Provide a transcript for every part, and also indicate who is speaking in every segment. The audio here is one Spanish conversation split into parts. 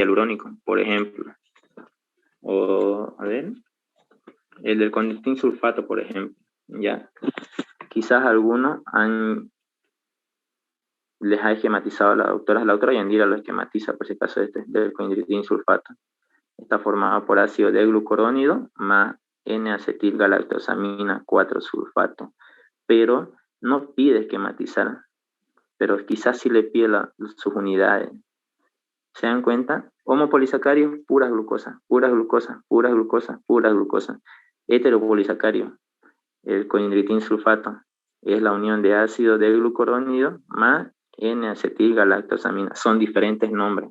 Speaker 1: hialurónico, por ejemplo. O, a ver, el del conductín sulfato, por ejemplo. Ya, quizás algunos les ha esquematizado a la doctora Yandira lo esquematiza, por si acaso, del coindritin sulfato. Está formado por ácido D-glucurónido más N-acetilgalactosamina 4-sulfato, pero no pide esquematizar, pero quizás sí le pide sus unidades. ¿Se dan cuenta? Homopolisacarios, pura glucosa, pura glucosa, pura glucosa, pura glucosa. Heteropolisacarios, el coindritin sulfato, es la unión de ácido D-glucurónido más N-acetilgalactosamina. Son diferentes nombres.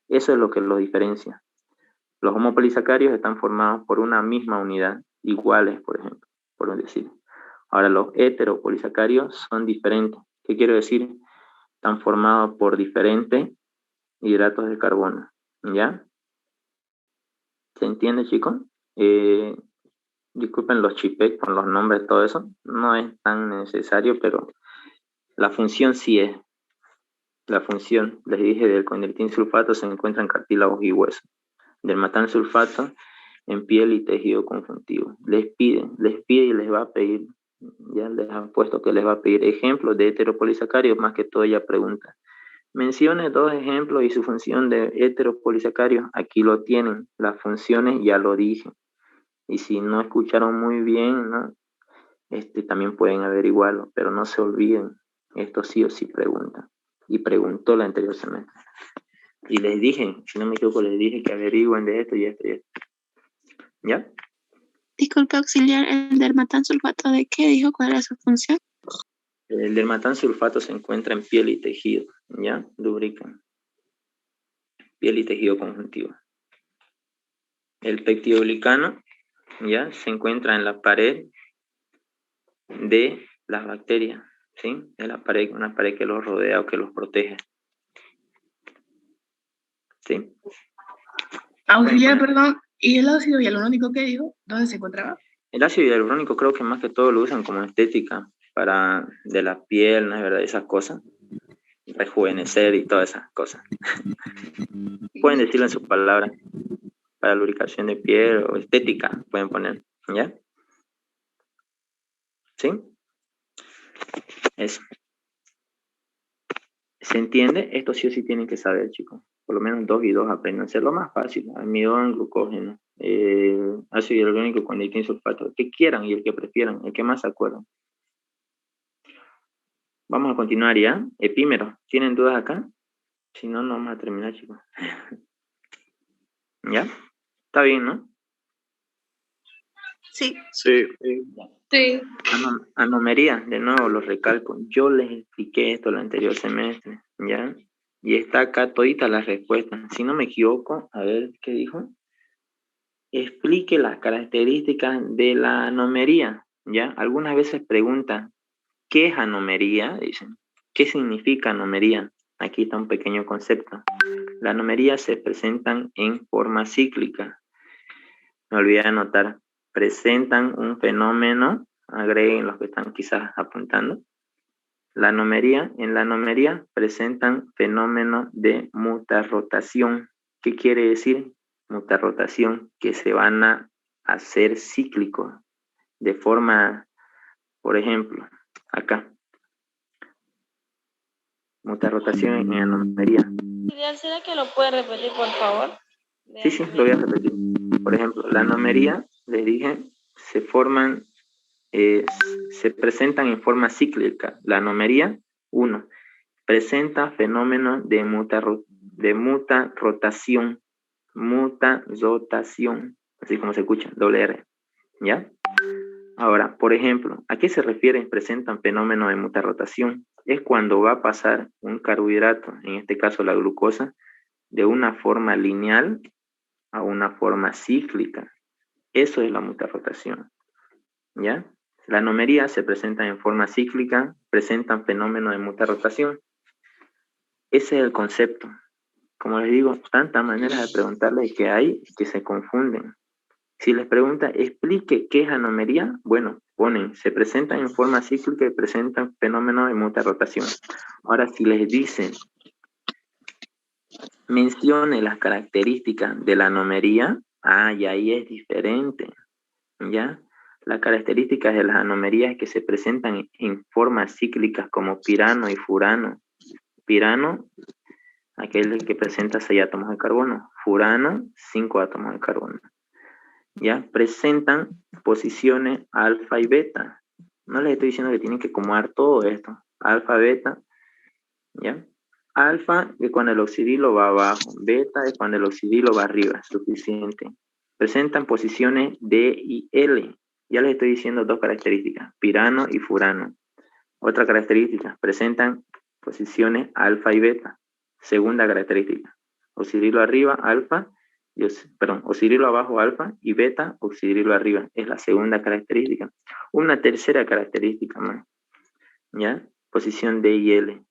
Speaker 1: Eso es lo que los diferencia. Los homopolisacarios están formados por una misma unidad, iguales, por ejemplo, por decir. Ahora, los heteropolisacarios son diferentes. ¿Qué quiero decir? Están formados por diferentes hidratos de carbono. ¿Ya? ¿Se entiende, chicos? Disculpen los chipes con los nombres, todo eso. No es tan necesario, pero la función sí es. La función, les dije, del coindritin sulfato se encuentra en cartílagos y huesos. Del matán sulfato en piel y tejido conjuntivo. Les pide y les va a pedir, ya les han puesto que les va a pedir ejemplos de heteropolisacarios, más que todo ella pregunta. Mencione 2 ejemplos y su función de heteropolisacarios. Aquí lo tienen, las funciones ya lo dije. Y si no escucharon muy bien, ¿no? También pueden averiguarlo, pero no se olviden, esto sí o sí pregunta. Y preguntó la anterior semestre. Y les dije, si no me equivoco, les dije que averigüen de esto y esto y esto. ¿Ya?
Speaker 2: Disculpe, auxiliar, ¿el dermatán sulfato de qué dijo? ¿Cuál era su función?
Speaker 1: El dermatán sulfato se encuentra en piel y tejido, ¿ya? Lubrican. Piel y tejido conjuntivo. El pectidoglicano, ¿ya? Se encuentra en la pared de las bacterias, ¿sí? De la pared, una pared que los rodea o que los protege. ¿Sí?
Speaker 2: Auxiliar, perdón, ¿y el ácido hialurónico qué dijo? ¿Dónde se encontraba?
Speaker 1: El ácido hialurónico creo que más que todo lo usan como estética para de la piel, ¿no es verdad? Esas cosas. Rejuvenecer y todas esas cosas. Pueden decirlo en sus palabras. Para lubricación de piel o estética pueden poner. ¿Ya? ¿Sí? Eso. ¿Se entiende? Esto sí o sí tienen que saber, chicos. Por lo menos 2 y 2 aprendan. Es lo más fácil. Almidón, glucógeno, ácido hialurónico con coindritin sulfato. El que quieran y el que prefieran. El que más se acuerdan. Vamos a continuar ya. Epímero. ¿Tienen dudas acá? Si no, no vamos a terminar, chicos. ¿Ya? Está bien, ¿no?
Speaker 2: Sí.
Speaker 1: Sí. Sí. Anomería, de nuevo lo recalco. Yo les expliqué esto el anterior semestre, ¿ya? Y está acá todita la respuesta. Si no me equivoco, a ver, ¿qué dijo? Explique las características de la anomería, ¿ya? Algunas veces preguntan, ¿qué es anomería? Dicen, ¿qué significa anomería? Aquí está un pequeño concepto. La anomería se presentan en forma cíclica. Me olvidé de anotar. Presentan un fenómeno, agreguen los que están quizás apuntando. En la anomería presentan fenómenos de mutarrotación. ¿Qué quiere decir mutarrotación? Que se van a hacer cíclicos de forma, por ejemplo, acá. Mutarrotación en anomería.
Speaker 3: ¿Será que lo puede repetir, por favor?
Speaker 1: Sí, lo voy a repetir. Por ejemplo, la anomería, les dije, se presentan en forma cíclica. La anomería, 1, presenta fenómenos de mutarrotación, así como se escucha, doble R, ¿ya? Ahora, por ejemplo, ¿a qué se refieren presentan fenómenos de mutarrotación? Es cuando va a pasar un carbohidrato, en este caso la glucosa, de una forma lineal a una forma cíclica. Eso es la mutarrotación, ¿ya? La anomería se presenta en forma cíclica, presentan fenómenos de mutarrotación. Ese es el concepto. Como les digo, tantas maneras de preguntarles que hay que se confunden. Si les pregunta, explique qué es anomería, bueno, ponen, se presentan en forma cíclica y presentan fenómenos de mutarrotación. Ahora, si les dicen, Mencione las características de la anomería. Ah, y ahí es diferente, ¿ya? Las características de las anomerías que se presentan en formas cíclicas como pirano y furano. Pirano, aquel que presenta 6 átomos de carbono. Furano, 5 átomos de carbono. ¿Ya? Presentan posiciones alfa y beta. No les estoy diciendo que tienen que acomodar todo esto. Alfa, beta, ¿ya? Alfa es cuando el oxidilo va abajo. Beta es cuando el oxidilo va arriba. Suficiente. Presentan posiciones D y L. Ya les estoy diciendo dos características. Pirano y furano. Otra característica. Presentan posiciones alfa y beta. Segunda característica. Oxidilo arriba, alfa. Oxidilo abajo, alfa. Y beta, oxidilo arriba. Es la segunda característica. Una tercera característica más. ¿Ya? Posición D y L.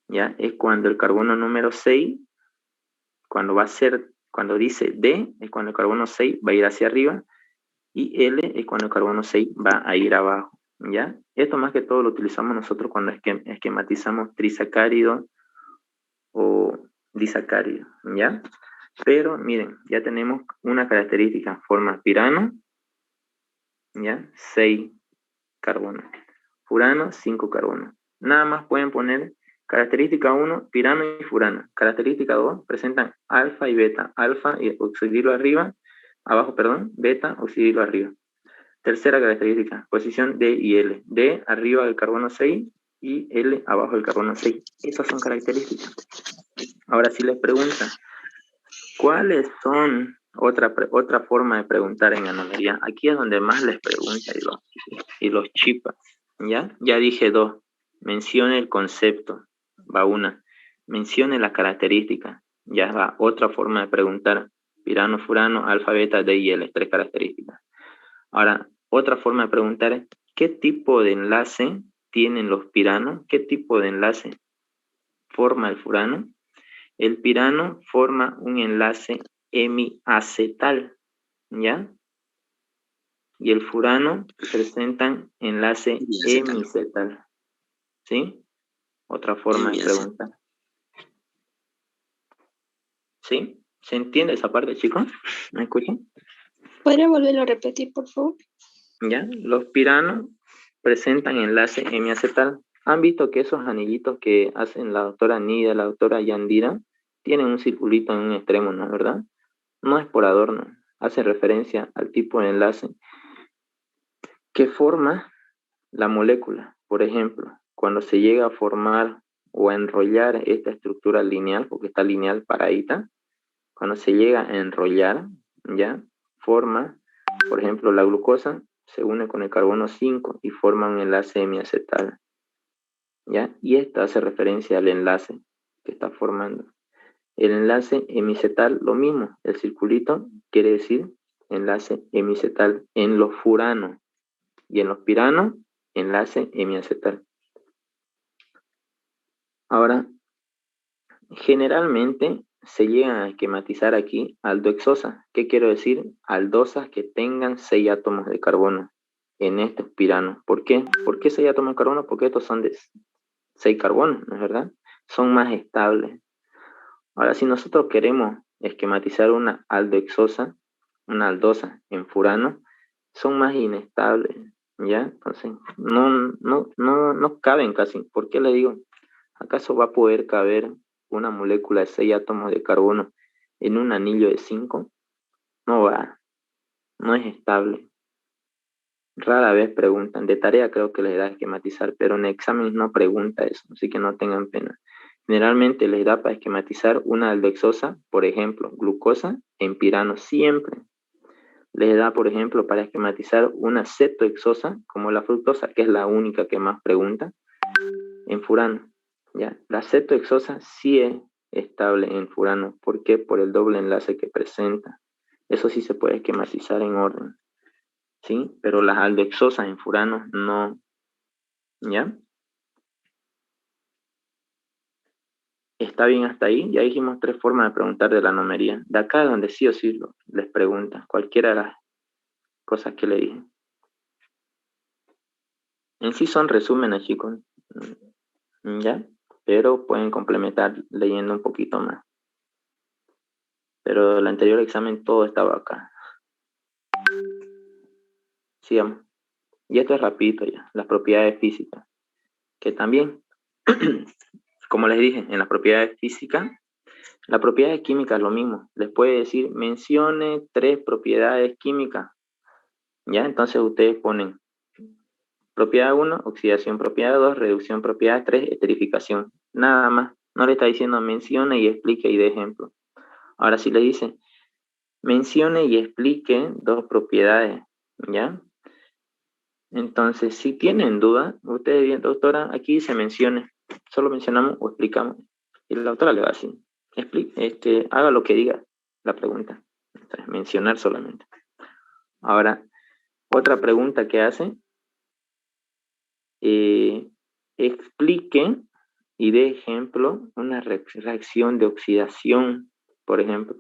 Speaker 1: ¿Ya? Es cuando el carbono número 6, cuando dice D, es cuando el carbono 6 va a ir hacia arriba, y L es cuando el carbono 6 va a ir abajo, ¿ya? Esto más que todo lo utilizamos nosotros cuando esquematizamos trisacárido o disacárido, ¿ya? Pero miren, ya tenemos una característica, forma pirano, ¿ya? 6 carbonos. Furano, 5 carbonos. Nada más pueden poner característica 1, pirano y furano. Característica 2, presentan alfa y beta. Alfa y oxidilo arriba, abajo, perdón, beta, oxidilo arriba. Tercera característica, posición D y L. D arriba del carbono 6 y L abajo del carbono 6. Esas son características. Ahora sí les preguntan, ¿cuáles son otra forma de preguntar en anomalía? Aquí es donde más les pregunta y los chipa. ¿Ya? Ya dije 2. Mencione el concepto. Va una. Mencione la característica. Ya va otra forma de preguntar. Pirano, furano, alfa, beta, D y L. 3 características. Ahora, otra forma de preguntar es, ¿qué tipo de enlace tienen los piranos? ¿Qué tipo de enlace forma el furano? El pirano forma un enlace hemiacetal, ¿ya? Y el furano presentan enlace hemiacetal, ¿sí? Otra forma de preguntar. ¿Sí? ¿Se entiende esa parte, chicos? ¿Me escuchan?
Speaker 3: ¿Podría volverlo a repetir, por favor?
Speaker 1: ¿Ya? Los piranos presentan enlace hemiacetal. ¿Han visto que esos anillitos que hacen la doctora Nida, la doctora Yandira, tienen un circulito en un extremo, ¿no es verdad? No es por adorno, hace referencia al tipo de enlace que forma la molécula. Por ejemplo, cuando se llega a formar o a enrollar esta estructura lineal, porque está lineal paradita, cuando se llega a enrollar, ya forma, por ejemplo, la glucosa se une con el carbono 5 y forma un enlace hemiacetal, ¿ya? Y esta hace referencia al enlace que está formando. El enlace hemiacetal, lo mismo, el circulito quiere decir enlace hemiacetal en los furanos y en los piranos, enlace hemiacetal. Ahora, generalmente se llegan a esquematizar aquí aldohexosas. ¿Qué quiero decir? Aldosas que tengan 6 átomos de carbono en estos piranos. ¿Por qué? ¿Por qué 6 átomos de carbono? Porque estos son de 6 carbonos, ¿no es verdad? Son más estables. Ahora, si nosotros queremos esquematizar una aldohexosa, una aldosa en furano, son más inestables, ¿ya? Entonces, no caben casi. ¿Por qué le digo? ¿Acaso va a poder caber una molécula de 6 átomos de carbono en un anillo de 5? No va, no es estable. Rara vez preguntan, de tarea creo que les da esquematizar, pero en exámenes no pregunta eso, así que no tengan pena. Generalmente les da para esquematizar una aldehexosa, por ejemplo, glucosa, en pirano siempre. Les da, por ejemplo, para esquematizar una cetohexosa, como la fructosa, que es la única que más pregunta, en furano. ¿Ya? La cetohexosa sí es estable en furano. ¿Por qué? Por el doble enlace que presenta. Eso sí se puede esquematizar en orden. ¿Sí? Pero las aldohexosas en furano no. ¿Ya? ¿Está bien hasta ahí? Ya dijimos 3 formas de preguntar de la anomería. De acá es donde sí o sí les pregunta. Cualquiera de las cosas que le dije. En sí son resúmenes, chicos. ¿Ya? Pero pueden complementar leyendo un poquito más. Pero el anterior examen todo estaba acá. Sigamos. Y esto es rapidito ya, las propiedades físicas. Que también, como les dije, en las propiedades físicas, la propiedad química es lo mismo. Les puede decir, mencione 3 propiedades químicas. ¿Ya? Entonces ustedes ponen propiedad 1, oxidación, propiedad 2, reducción, propiedad 3, esterificación. Nada más. No le está diciendo mencione y explique y dé ejemplo. Ahora sí le dice, mencione y explique 2 propiedades. ¿Ya? Entonces, si tienen duda, ustedes bien, doctora, aquí se mencione. Solo mencionamos o explicamos. Y la doctora le va a decir, haga lo que diga la pregunta. Entonces, mencionar solamente. Ahora, otra pregunta que hace, explique y dé ejemplo una reacción de oxidación, por ejemplo.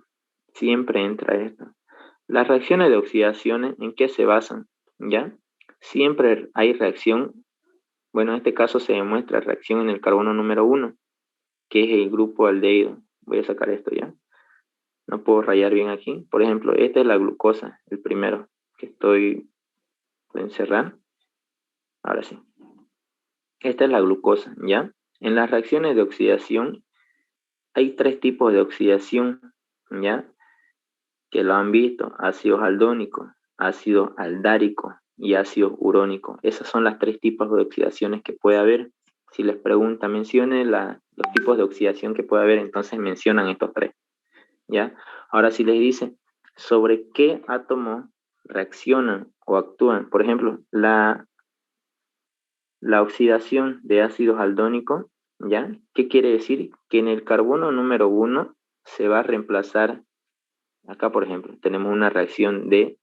Speaker 1: Siempre entra esto. Las reacciones de oxidación, ¿en qué se basan? ¿Ya? Siempre hay reacción. Bueno, en este caso se demuestra reacción en el carbono número 1, que es el grupo aldehído. Voy a sacar esto ya. No puedo rayar bien aquí. Por ejemplo, esta es la glucosa, el primero que voy a encerrar. Ahora sí. Esta es la glucosa, ¿ya? En las reacciones de oxidación hay 3 tipos de oxidación, ¿ya? Que lo han visto: ácido aldónico, ácido aldárico y ácido urónico. Esos son los 3 tipos de oxidaciones que puede haber. Si les pregunta, mencione los tipos de oxidación que puede haber, entonces mencionan estos 3, ¿ya? Ahora, si les dice sobre qué átomos reaccionan o actúan, por ejemplo, la oxidación de ácidos aldónicos, ¿ya? ¿Qué quiere decir? Que en el carbono número 1 se va a reemplazar, acá por ejemplo, tenemos una reacción de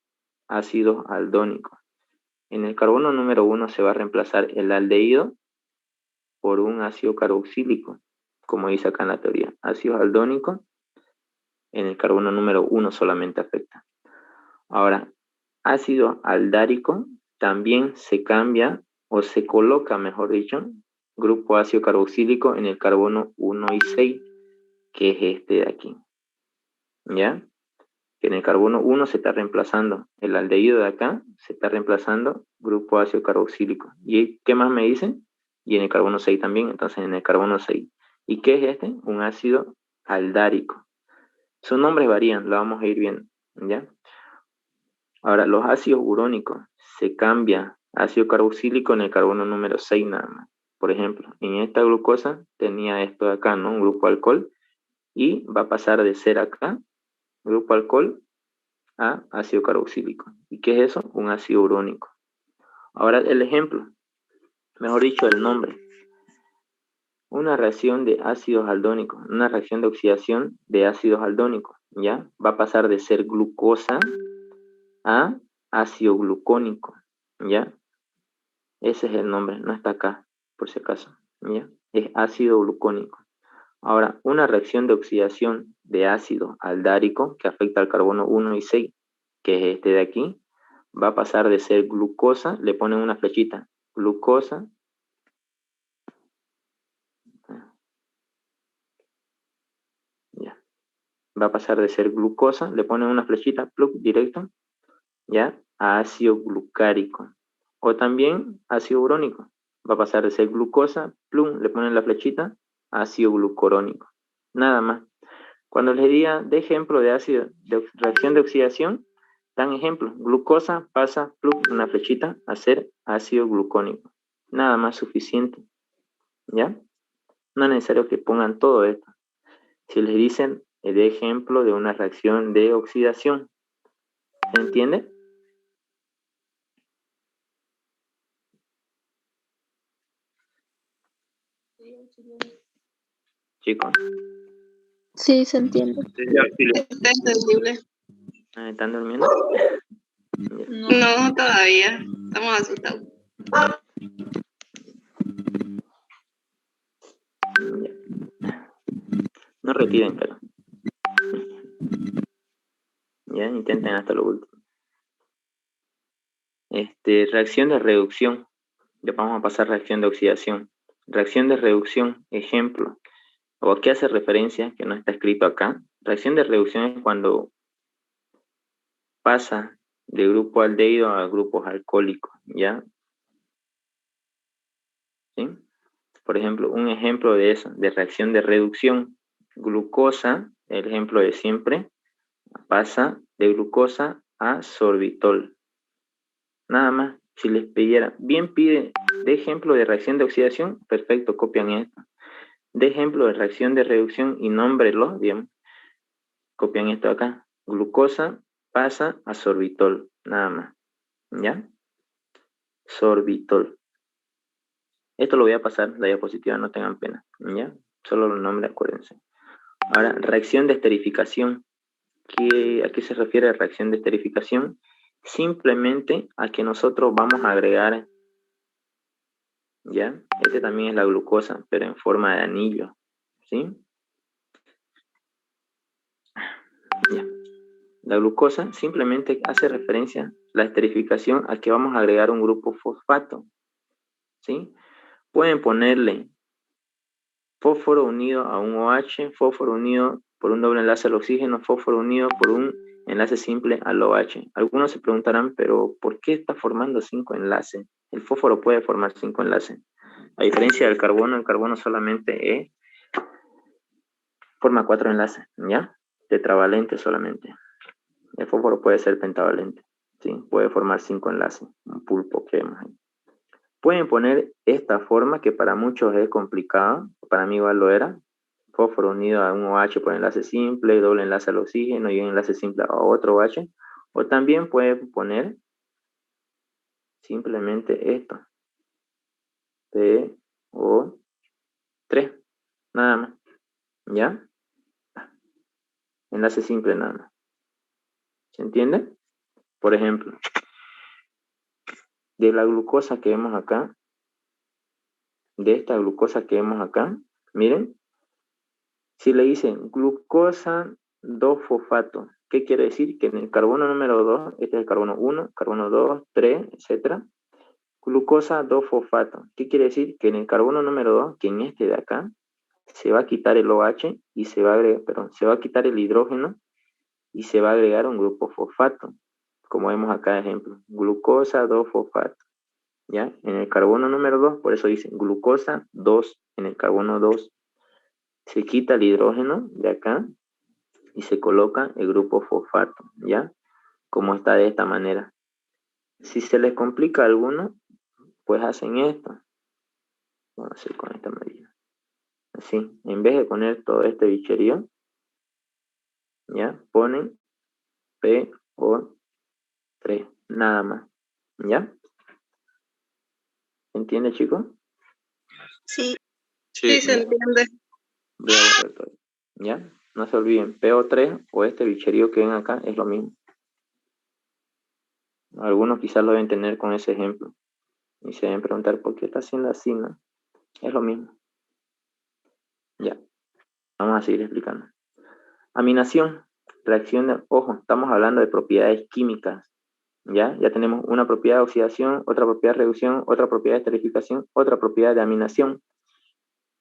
Speaker 1: ácidos aldónicos. En el carbono número 1 se va a reemplazar el aldehído por un ácido carboxílico, como dice acá en la teoría. Ácido aldónico en el carbono número 1 solamente afecta. Ahora, ácido aldárico también se cambia o se coloca, mejor dicho, grupo ácido carboxílico en el carbono 1 y 6, que es este de aquí. ¿Ya? Que en el carbono 1 se está reemplazando el aldehído de acá, se está reemplazando grupo ácido carboxílico. ¿Y qué más me dicen? Y en el carbono 6 también, entonces en el carbono 6. ¿Y qué es este? Un ácido aldárico. Sus nombres varían, lo vamos a ir viendo, ¿ya? Ahora, los ácidos urónicos se cambia ácido carboxílico en el carbono número 6 nada más. Por ejemplo, en esta glucosa tenía esto de acá, ¿no? Un grupo alcohol, y va a pasar de ser acá, grupo alcohol, a ácido carboxílico. ¿Y qué es eso? Un ácido urónico. Ahora el ejemplo, mejor dicho, el nombre. Una reacción de ácidos aldónicos, una reacción de oxidación de ácidos aldónicos, ¿ya? Va a pasar de ser glucosa a ácido glucónico, ¿ya? Ese es el nombre, no está acá, por si acaso, ¿ya? Es ácido glucónico. Ahora, una reacción de oxidación de ácido aldárico que afecta al carbono 1 y 6, que es este de aquí, va a pasar de ser glucosa, le ponen una flechita, glucosa, ya, va a pasar de ser glucosa, le ponen una flechita, plug, directo, ya, a ácido glucárico, o también ácido urónico, va a pasar de ser glucosa, plum, le ponen la flechita, ácido glucurónico, nada más. Cuando les diga de ejemplo de ácido, de reacción de oxidación, dan ejemplo, glucosa pasa, plum, una flechita, a ser ácido glucónico, nada más suficiente, ¿ya? No es necesario que pongan todo esto. Si les dicen de ejemplo de una reacción de oxidación, ¿se entiende? Chicos.
Speaker 3: Sí, se entiende.
Speaker 2: Está entendible.
Speaker 1: ¿Están durmiendo?
Speaker 2: No, todavía. Estamos asustados.
Speaker 1: No retiren, pero. Ya, intenten hasta lo último. Reacción de reducción. Ya vamos a pasar a reacción de oxidación. Reacción de reducción, ejemplo. o a qué hace referencia, que no está escrito acá. Reacción de reducción es cuando pasa de grupo aldehído a grupos alcohólicos, ¿ya? ¿Sí? Por ejemplo, un ejemplo de eso, de reacción de reducción, glucosa, el ejemplo de siempre, pasa de glucosa a sorbitol. Nada más, si les pidiera, bien pide de ejemplo de reacción de oxidación, perfecto, copian esto. De ejemplo de reacción de reducción y nómbrelo, digamos, copian esto acá. Glucosa pasa a sorbitol, nada más, ¿ya? Sorbitol. Esto lo voy a pasar, la diapositiva, no tengan pena, ¿ya? Solo los nombres, acuérdense. Ahora, reacción de esterificación. ¿A qué se refiere reacción de esterificación? Simplemente a que nosotros vamos a agregar, ¿ya? Este también es la glucosa, pero en forma de anillo, ¿sí? Ya. La glucosa simplemente hace referencia, la esterificación, a que vamos a agregar un grupo fosfato, ¿sí? Pueden ponerle fósforo unido a un OH, fósforo unido por un doble enlace al oxígeno, fósforo unido por un enlace simple al OH. Algunos se preguntarán, pero ¿por qué está formando 5 enlaces? El fósforo puede formar 5 enlaces. A diferencia del carbono, el carbono solamente forma 4 enlaces, ¿ya? Tetravalente solamente. El fósforo puede ser pentavalente, ¿sí? Puede formar 5 enlaces, un pulpo que vemos ahí. Pueden poner esta forma que para muchos es complicada, para mí igual lo era. Fósforo unido a un OH por enlace simple, doble enlace al oxígeno y un enlace simple a otro OH. O también pueden poner simplemente esto. PO3. Nada más. ¿Ya? Enlace simple nada más. ¿Se entiende? Por ejemplo, de la glucosa que vemos acá, de esta glucosa que vemos acá, miren, si le dicen glucosa 2-fosfato, ¿qué quiere decir? Que en el carbono número 2, este es el carbono 1, carbono 2, 3, etc. Glucosa 2-fosfato, ¿qué quiere decir? Que en el carbono número 2, que en este de acá, se va a quitar el OH y se va a agregar, perdón, se va a quitar el hidrógeno y se va a agregar un grupo fosfato, como vemos acá de ejemplo, glucosa 2-fosfato, ¿ya? En el carbono número 2, por eso dicen glucosa 2, en el carbono 2, se quita el hidrógeno de acá y se coloca el grupo fosfato, ¿ya? Como está de esta manera. Si se les complica a alguno, pues hacen esto. Vamos a hacer con esta medida. Así, en vez de poner todo este bicherío, ¿ya? Ponen PO3, nada más, ¿ya? ¿Entiende, chicos?
Speaker 3: Sí.
Speaker 2: Sí, se entiende.
Speaker 1: Voy a borrar todo. ¿Ya? No se olviden, PO3 o este bicherío que ven acá es lo mismo. Algunos quizás lo deben tener con ese ejemplo. Y se deben preguntar, ¿por qué está haciendo así, no? Es lo mismo. Ya, vamos a seguir explicando. Aminación, reacción de, ojo, estamos hablando de propiedades químicas. ¿Ya? Ya tenemos una propiedad de oxidación, otra propiedad de reducción, otra propiedad de esterificación, otra propiedad de aminación.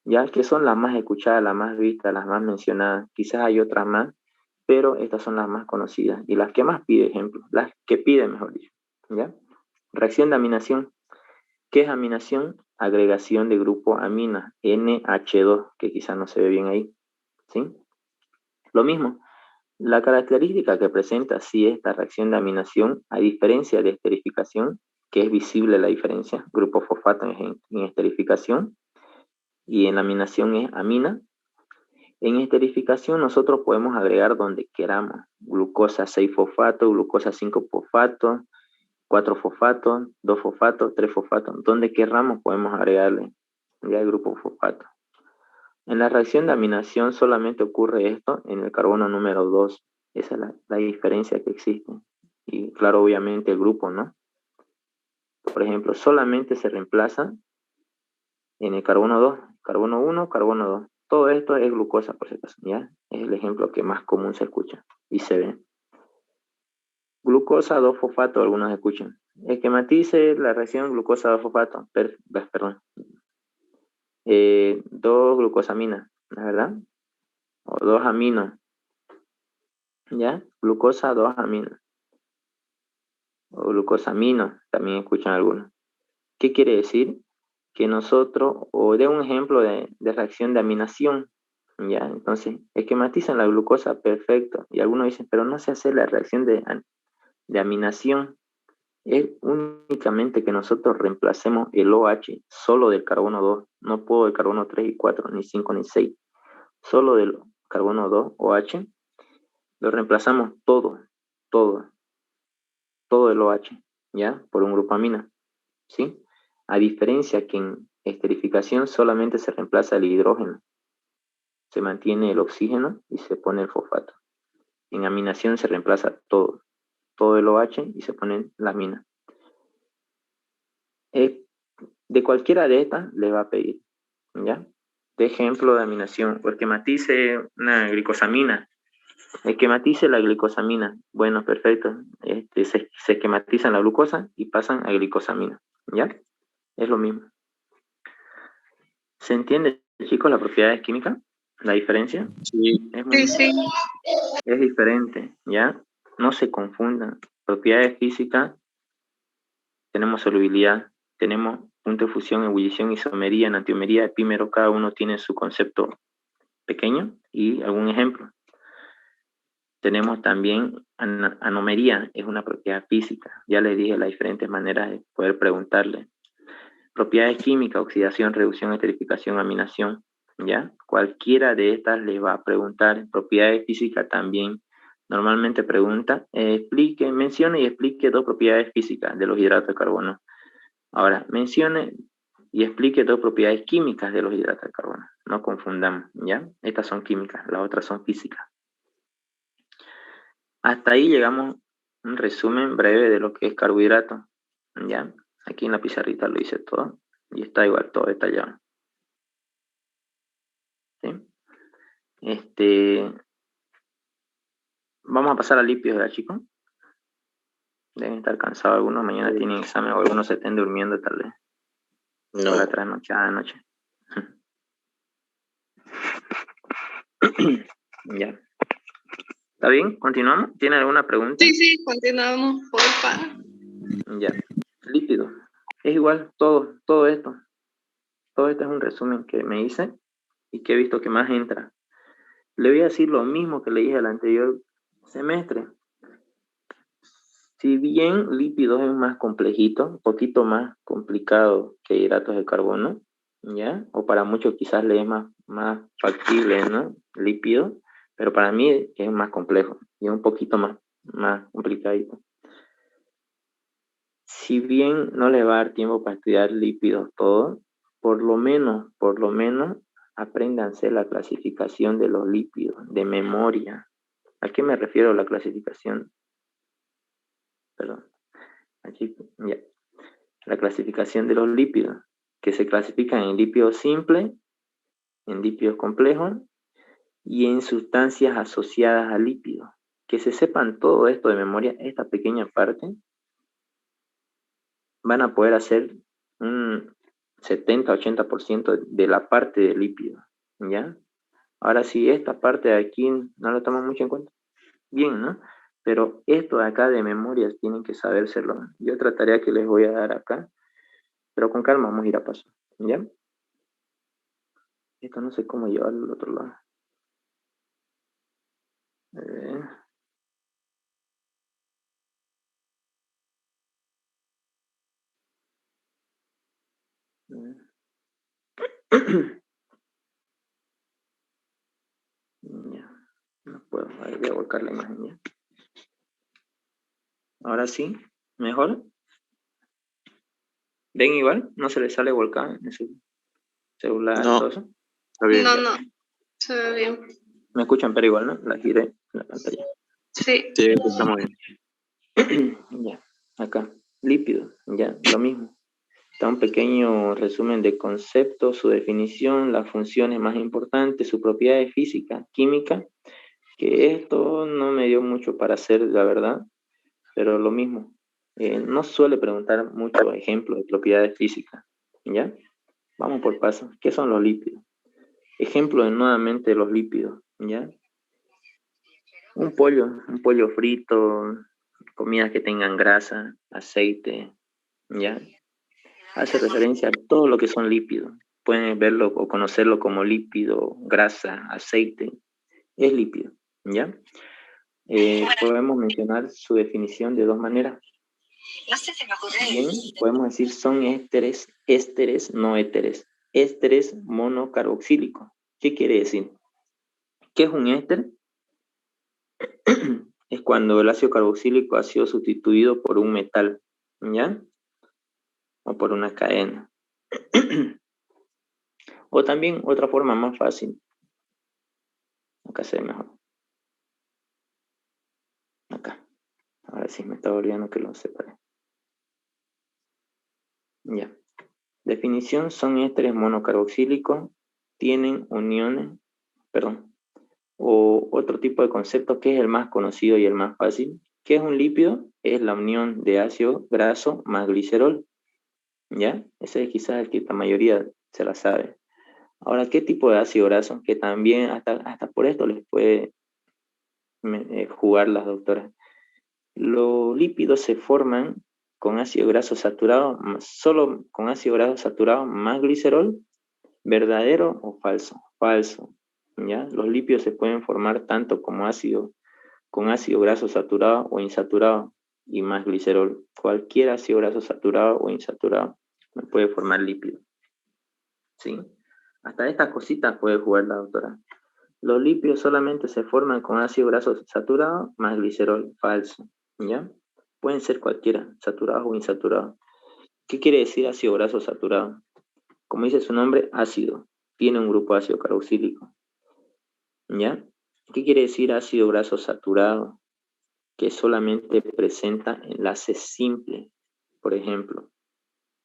Speaker 1: ¿Ya? Que son las más escuchadas, las más vistas, las más mencionadas. Quizás hay otras más, pero estas son las más conocidas y las que más pide ejemplo, las que pide, mejor dicho. ¿Ya? Reacción de aminación. ¿Qué es aminación? Agregación de grupo amina, NH2, que quizás no se ve bien ahí. ¿Sí? Lo mismo, la característica que presenta sí esta reacción de aminación, a diferencia de esterificación, que es visible la diferencia, grupo fosfato en esterificación, y en la aminación es amina. En esterificación nosotros podemos agregar donde queramos, glucosa 6-fosfato, glucosa 5-fosfato, 4-fosfato, 2-fosfato, 3-fosfato, donde queramos podemos agregarle ya el grupo fosfato. En la reacción de aminación solamente ocurre esto en el carbono número 2, esa es la diferencia que existe. Y claro, obviamente el grupo, ¿no? Por ejemplo, solamente se reemplaza en el carbono 2, carbono 1, carbono 2. Todo esto es glucosa, por si acaso, ¿ya? Es el ejemplo que más común se escucha y se ve. Glucosa 2-fosfato, algunos escuchan. Esquematice la reacción glucosa 2-fosfato, perdón. 2-glucosamina. ¿la verdad? O 2 aminos, ¿ya? Glucosa, 2 aminos. O glucosamino, también escuchan algunos. ¿Qué quiere decir? Que nosotros, o de un ejemplo de reacción de aminación, ¿ya? Entonces, esquematizan la glucosa, perfecto. Y algunos dicen, pero no se hace la reacción de aminación. Es únicamente que nosotros reemplacemos el OH solo del carbono 2. No puedo del carbono 3 y 4, ni 5 ni 6. Solo del carbono 2, OH, lo reemplazamos todo el OH, ¿ya? Por un grupo amina, ¿sí? A diferencia que en esterificación solamente se reemplaza el hidrógeno, se mantiene el oxígeno y se pone el fosfato. En aminación se reemplaza todo el OH y se pone la amina. De cualquiera de estas le va a pedir, ¿ya? De ejemplo de aminación, o esquematice una glicosamina. Esquematice la glicosamina. Bueno, perfecto. Se esquematizan la glucosa y pasan a glicosamina, ¿ya? Es lo mismo. ¿Se entiende, chicos, la propiedad química? ¿La diferencia?
Speaker 3: Sí.
Speaker 2: Sí.
Speaker 1: Es diferente, ¿ya? No se confundan. Propiedades físicas, tenemos solubilidad, tenemos punto de fusión, ebullición, isomería, enantiomería, epímero, cada uno tiene su concepto pequeño y algún ejemplo. Tenemos también anomería, es una propiedad física. Ya les dije las diferentes maneras de poder preguntarle. Propiedades químicas, oxidación, reducción, esterificación, aminación, ¿ya? Cualquiera de estas les va a preguntar. Propiedades físicas también. Normalmente pregunta, mencione y explique 2 propiedades físicas de los hidratos de carbono. Ahora, mencione y explique 2 propiedades químicas de los hidratos de carbono. No confundamos, ¿ya? Estas son químicas, las otras son físicas. Hasta ahí llegamos un resumen breve de lo que es carbohidrato, ¿ya? Aquí en la pizarrita lo hice todo y está igual todo detallado. ¿Sí? Vamos a pasar a lípidos, ¿verdad, chicos? Deben estar cansados algunos, mañana tienen examen o algunos se estén durmiendo tal vez. No. Por la trasnochada de noche. Ya. ¿Está bien? ¿Continuamos? ¿Tienen alguna pregunta?
Speaker 2: Sí, continuamos, porfa.
Speaker 1: Ya. Lípidos. Es igual todo esto. Todo esto es un resumen que me hice y que he visto que más entra. Le voy a decir lo mismo que le dije al anterior semestre. Si bien lípidos es más complejito, un poquito más complicado que hidratos de carbono, ¿ya? O para muchos quizás le es más factible, ¿no? Lípido, pero para mí es más complejo y un poquito más complicadito. Si bien no le va a dar tiempo para estudiar lípidos todo, por lo menos apréndanse la clasificación de los lípidos, de memoria. ¿A qué me refiero a la clasificación? Perdón. Aquí, ya. La clasificación de los lípidos, que se clasifican en lípidos simples, en lípidos complejos y en sustancias asociadas a lípidos. Que se sepan todo esto de memoria, esta pequeña parte, van a poder hacer un 70-80% de la parte de lípidos, ¿ya? Ahora sí, esta parte de aquí no la toman mucho en cuenta. Bien, ¿no? Pero esto de acá de memorias tienen que sabérselo. Y otra tarea que les voy a dar acá, pero con calma vamos a ir a paso, ¿ya? Esto no sé cómo llevarlo al otro lado. Ya, no puedo. A ver, voy a volcar la imagen ya. Ahora sí, ¿mejor? ¿Ven igual? ¿No se les sale volcán en su celular?
Speaker 3: No.
Speaker 1: Todo eso?
Speaker 3: Está bien.
Speaker 2: No, se ve bien.
Speaker 1: Me escuchan, pero igual, ¿no? La giré en la pantalla.
Speaker 2: Sí.
Speaker 3: Sí, está muy bien.
Speaker 1: Ya, acá. Lípido, ya, lo mismo. Está un pequeño resumen de conceptos, su definición, las funciones más importantes, sus propiedades físicas, química, que esto no me dio mucho para hacer, la verdad, pero lo mismo. No suele preguntar muchos ejemplos de propiedades físicas, ¿ya? Vamos por paso. ¿Qué son los lípidos? Ejemplo de nuevamente los lípidos, ¿ya? Un pollo frito, comidas que tengan grasa, aceite, ¿ya? Hace referencia a todo lo que son lípidos. Pueden verlo o conocerlo como lípido, grasa, aceite. Es lípido, ¿ya? Podemos mencionar su definición de dos maneras. Bien, podemos decir son ésteres, no éteres. Ésteres monocarboxílicos. ¿Qué quiere decir? ¿Qué es un éster? Es cuando el ácido carboxílico ha sido sustituido por un metal, ¿ya? O por una cadena. O también otra forma más fácil. Acá se ve mejor. Acá. Ahora sí me estaba olvidando que lo separé. Ya. Definición: son ésteres monocarboxílicos, tienen uniones, o otro tipo de concepto que es el más conocido y el más fácil. ¿Qué es un lípido? Es la unión de ácido graso más glicerol. ¿Ya? Ese es quizás el que la mayoría se la sabe. Ahora, ¿qué tipo de ácido graso? Que también hasta por esto les puede jugar las doctoras. Los lípidos se forman con ácido graso saturado, solo con ácido graso saturado más glicerol. ¿Verdadero o falso? Falso. ¿Ya? Los lípidos se pueden formar tanto como con ácido graso saturado o insaturado y más glicerol. Cualquier ácido graso saturado o insaturado puede formar lípido. ¿Sí? Hasta estas cositas puede jugar la doctora. Los lípidos solamente se forman con ácido graso saturado más glicerol. Falso. ¿Ya? Pueden ser cualquiera, saturados o insaturados. ¿Qué quiere decir ácido graso saturado? Como dice su nombre, ácido. Tiene un grupo ácido carboxílico. ¿Ya? ¿Qué quiere decir ácido graso saturado? Que solamente presenta enlaces simples. Por ejemplo,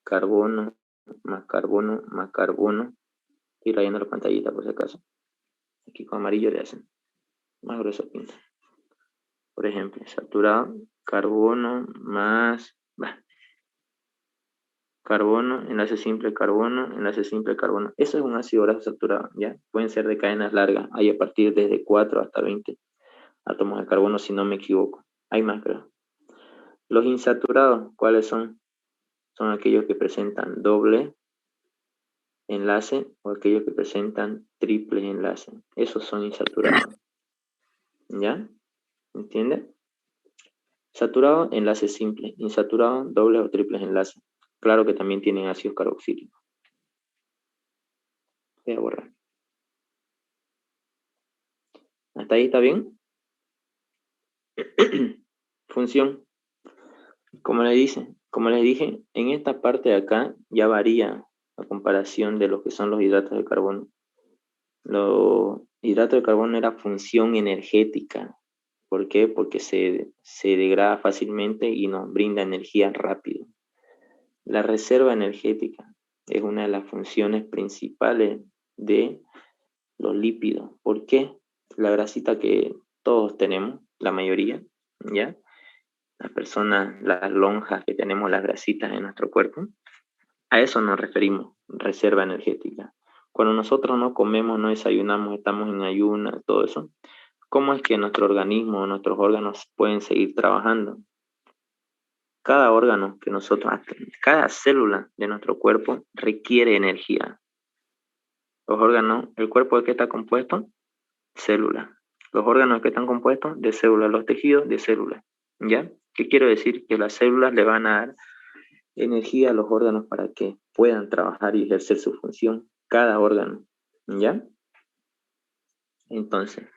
Speaker 1: carbono, más carbono, más carbono. Estoy rayando la pantallita por si acaso. Aquí con amarillo le hacen más grueso pinta. Por ejemplo, saturado, carbono más... carbono, enlace simple carbono, enlace simple carbono. Eso es un ácido graso saturado, ¿ya? Pueden ser de cadenas largas. Hay a partir desde 4 hasta 20 átomos de carbono, si no me equivoco. Hay más, creo. Los insaturados, ¿cuáles son? Son aquellos que presentan doble enlace o aquellos que presentan triple enlace. Esos son insaturados. ¿Ya? ¿Entiende? Saturado, enlace simple. Insaturado, dobles o triples enlaces. Claro que también tienen ácidos carboxílicos. Voy a borrar. ¿Hasta ahí está bien? Función. Como les dije, en esta parte de acá ya varía la comparación de lo que son los hidratos de carbono. Los hidratos de carbono era función energética. ¿Por qué? Porque se degrada fácilmente y nos brinda energía rápido. La reserva energética es una de las funciones principales de los lípidos. ¿Por qué? La grasita que todos tenemos, la mayoría, ¿ya? Las personas, las lonjas que tenemos, las grasitas en nuestro cuerpo, a eso nos referimos, reserva energética. Cuando nosotros no comemos, no desayunamos, estamos en ayunas, todo eso, ¿cómo es que nuestro organismo, nuestros órganos pueden seguir trabajando? Cada órgano que nosotros, cada célula de nuestro cuerpo requiere energía. Los órganos, ¿el cuerpo de qué está compuesto? Células. Los órganos que están compuestos de células, los tejidos de células. ¿Ya? ¿Qué quiero decir? Que las células le van a dar energía a los órganos para que puedan trabajar y ejercer su función. Cada órgano. ¿Ya? Entonces,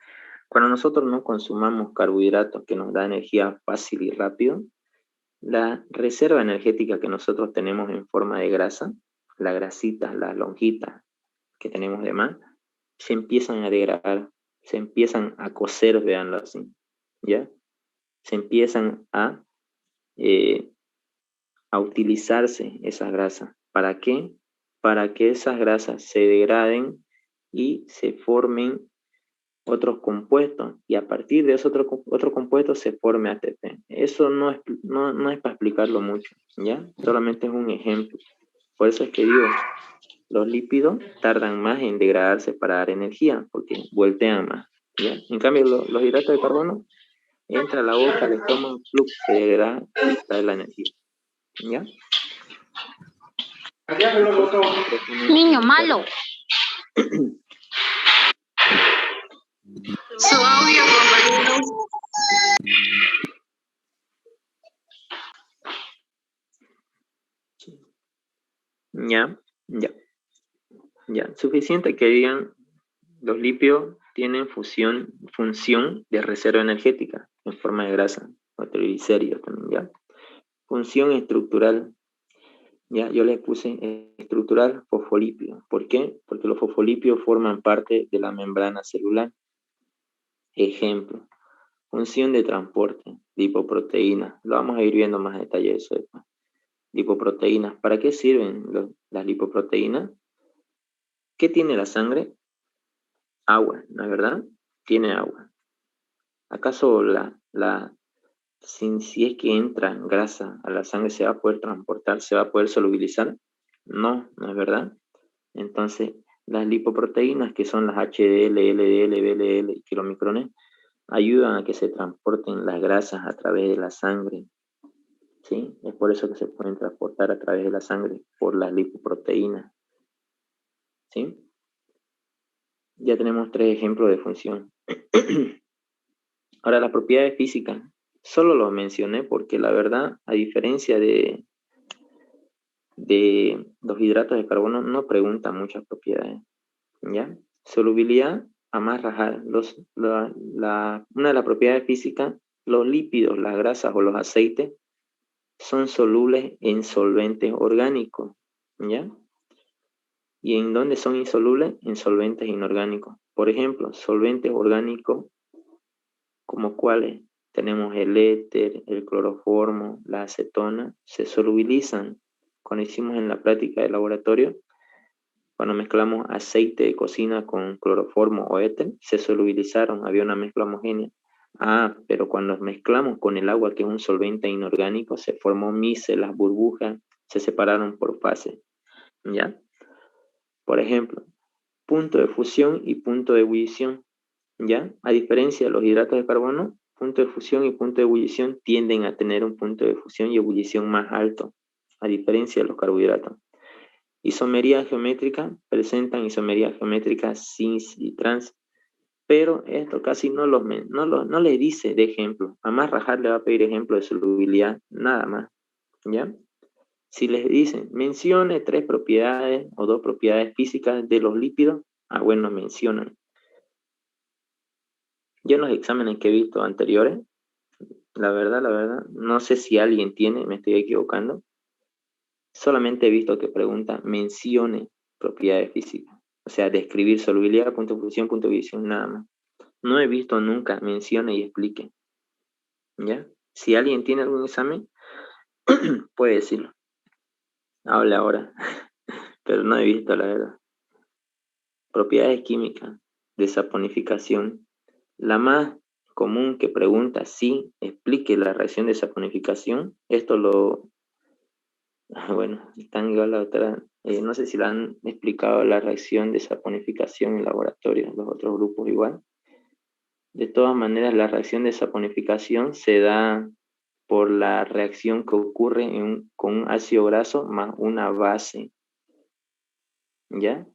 Speaker 1: cuando nosotros no consumamos carbohidratos que nos da energía fácil y rápido, la reserva energética que nosotros tenemos en forma de grasa, las grasitas, las lonjitas que tenemos de más, se empiezan a degradar, se empiezan a cocer, veanlo así, ¿ya? Se empiezan a utilizarse esas grasas. ¿Para qué? Para que esas grasas se degraden y se formen otros compuestos, y a partir de esos otro compuesto se forme ATP. Eso no es para explicarlo mucho, ¿ya? Solamente es un ejemplo. Por eso es que digo, los lípidos tardan más en degradarse para dar energía, porque voltean más, ¿ya? En cambio, los hidratos de carbono, entra a la boca, al estómago, se degrada y trae la energía, ¿ya?
Speaker 4: Niño malo.
Speaker 2: Su audio, compañeros.
Speaker 1: Ya. Suficiente que digan los lípidos tienen función de reserva energética en forma de grasa o triglicéridos también, ¿ya? Función estructural, ya, yo les puse estructural fosfolípido. ¿Por qué? Porque los fosfolípidos forman parte de la membrana celular. Ejemplo, función de transporte, lipoproteínas. Lo vamos a ir viendo más detalle de eso después. Lipoproteínas. ¿Para qué sirven las lipoproteínas? ¿Qué tiene la sangre? Agua, ¿no es verdad? Tiene agua. ¿Acaso si es que entra grasa a la sangre, se va a poder transportar, se va a poder solubilizar? No, no es verdad. Entonces, las lipoproteínas, que son las HDL, LDL, VLL y kilomicrones, ayudan a que se transporten las grasas a través de la sangre. ¿Sí? Es por eso que se pueden transportar a través de la sangre, por las lipoproteínas. ¿Sí? Ya tenemos 3 ejemplos de función. Ahora, las propiedades físicas. Solo lo mencioné porque la verdad, a diferencia de los hidratos de carbono, no pregunta muchas propiedades, ¿ya? Solubilidad a más rajar. Una de las propiedades físicas, los lípidos, las grasas o los aceites son solubles en solventes orgánicos, ¿ya? ¿Y en dónde son insolubles? En solventes inorgánicos. Por ejemplo, solventes orgánicos, como cuáles. Tenemos el éter, el cloroformo, la acetona, se solubilizan. Cuando hicimos en la práctica de laboratorio, cuando mezclamos aceite de cocina con cloroformo o éter, se solubilizaron, había una mezcla homogénea. Pero cuando mezclamos con el agua, que es un solvente inorgánico, se formó micelas, burbujas, se separaron por fases, ¿ya? Por ejemplo, punto de fusión y punto de ebullición, ¿ya? A diferencia de los hidratos de carbono, punto de fusión y punto de ebullición tienden a tener un punto de fusión y ebullición más alto, a diferencia de los carbohidratos. Isomería geométrica, presentan isomería geométrica cis y trans, pero esto casi no le dice de ejemplo. A más rajar le va a pedir ejemplo de solubilidad, nada más, ¿ya? Si les dicen, mencione 3 propiedades o 2 propiedades físicas de los lípidos, bueno, mencionan. Yo en los exámenes que he visto anteriores, la verdad, no sé si alguien tiene, me estoy equivocando, solamente he visto que pregunta, mencione propiedades físicas. O sea, describir solubilidad, punto de fusión, punto de ebullición, nada más. No he visto nunca mencione y explique, ¿ya? Si alguien tiene algún examen, puede decirlo. Hable ahora, pero no he visto, la verdad. Propiedades químicas de saponificación. La más común que pregunta si explique la reacción de saponificación, bueno, están igual la otra, no sé si la han explicado la reacción de saponificación en laboratorio, los otros grupos igual. De todas maneras, la reacción de saponificación se da por la reacción que ocurre con un ácido graso más una base, ¿ya?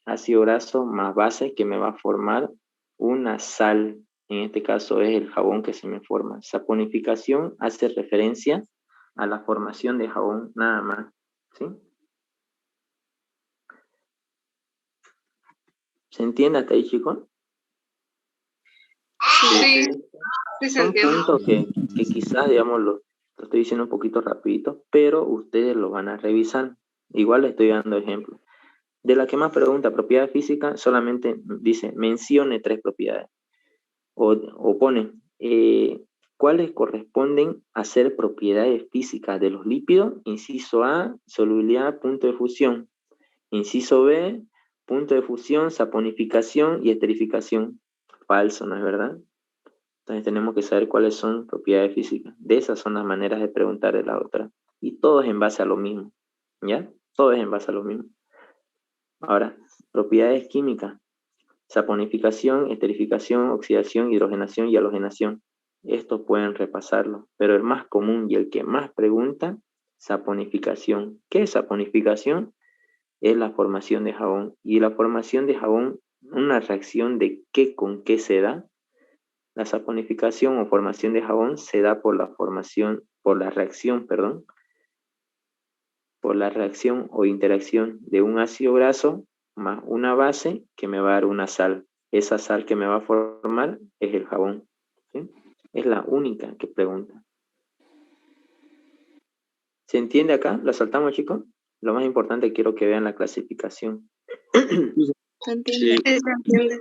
Speaker 1: Ácido graso más base que me va a formar una sal. En este caso es el jabón que se me forma. Saponificación hace referencia a la formación de jabón, nada más, ¿sí? ¿Se entiende hasta ahí, chicos?
Speaker 2: Sí,
Speaker 1: Son puntos que quizás, digamos, lo estoy diciendo un poquito rapidito, pero ustedes lo van a revisar. Igual les estoy dando ejemplos. De la que más pregunta propiedad física, solamente dice, mencione 3 propiedades. O pone, ¿cuáles corresponden a ser propiedades físicas de los lípidos? Inciso A, solubilidad, punto de fusión. Inciso B, punto de fusión, saponificación y esterificación. Falso, ¿no es verdad? Entonces tenemos que saber cuáles son propiedades físicas. De esas son las maneras de preguntar de la otra. Y todo es en base a lo mismo, ¿ya? Todo es en base a lo mismo. Ahora, propiedades químicas. Saponificación, esterificación, oxidación, hidrogenación y halogenación. Estos pueden repasarlo, pero el más común y el que más pregunta, saponificación. ¿Qué es saponificación? Es la formación de jabón. Y la formación de jabón, una reacción de qué con qué se da. La saponificación o formación de jabón se da por la reacción o interacción de un ácido graso más una base que me va a dar una sal. Esa sal que me va a formar es el jabón. ¿Sí? Es la única que pregunta. ¿Se entiende acá? ¿La saltamos, chicos? Lo más importante, quiero que vean la clasificación.
Speaker 3: ¿Se entiende?
Speaker 2: Sí, se entiende.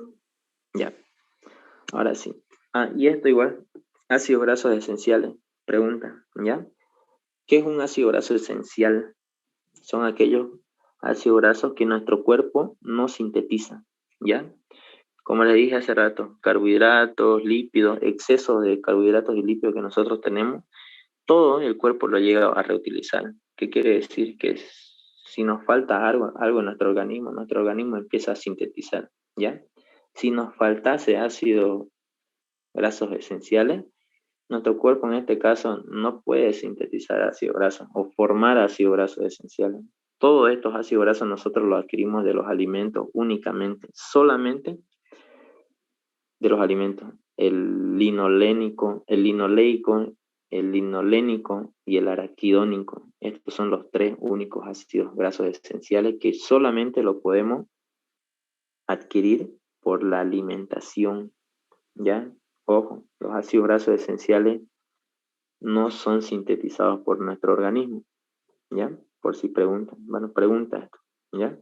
Speaker 1: Ya. Ahora sí. Y esto igual. Ácidos grasos esenciales. Pregunta, ¿ya? ¿Qué es un ácido graso esencial? Son aquellos ácidos grasos que nuestro cuerpo no sintetiza, ¿ya? Como les dije hace rato, carbohidratos, lípidos, exceso de carbohidratos y lípidos que nosotros tenemos, todo el cuerpo lo llega a reutilizar. ¿Qué quiere decir? Que si nos falta algo en nuestro organismo empieza a sintetizar, ¿ya? Si nos faltase ácidos grasos esenciales, nuestro cuerpo en este caso no puede sintetizar ácidos grasos o formar ácidos grasos esenciales. Todos estos ácidos grasos nosotros los adquirimos de los alimentos únicamente, solamente de los alimentos. El linolénico, el linolénico y el araquidónico. Estos son los tres únicos ácidos grasos esenciales que solamente lo podemos adquirir por la alimentación, ¿ya? Ojo, los ácidos grasos esenciales no son sintetizados por nuestro organismo, ¿ya? Por si preguntan. Bueno, pregunta esto, ¿ya?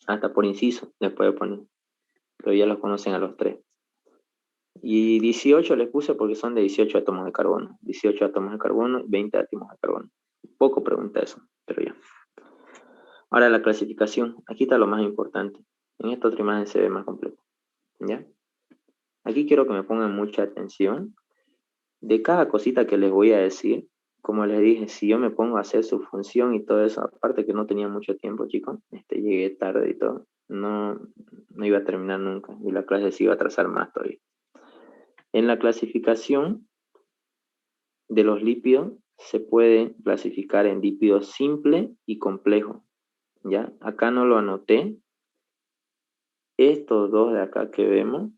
Speaker 1: Hasta por inciso les puede poner, pero ya los conocen a los tres. Y 18 les puse porque son de 18 átomos de carbono. 18 átomos de carbono y 20 átomos de carbono. Poco pregunta eso, pero ya. Ahora la clasificación. Aquí está lo más importante. En esta otra imagen se ve más completo, ¿ya? Aquí quiero que me pongan mucha atención. De cada cosita que les voy a decir, como les dije, si yo me pongo a hacer su función y todo eso, aparte que no tenía mucho tiempo, chicos, llegué tarde y todo, no iba a terminar nunca, y la clase se iba a atrasar más todavía. En la clasificación de los lípidos, se puede clasificar en lípidos simple y complejo, ¿ya? Acá no lo anoté. Estos dos de acá que vemos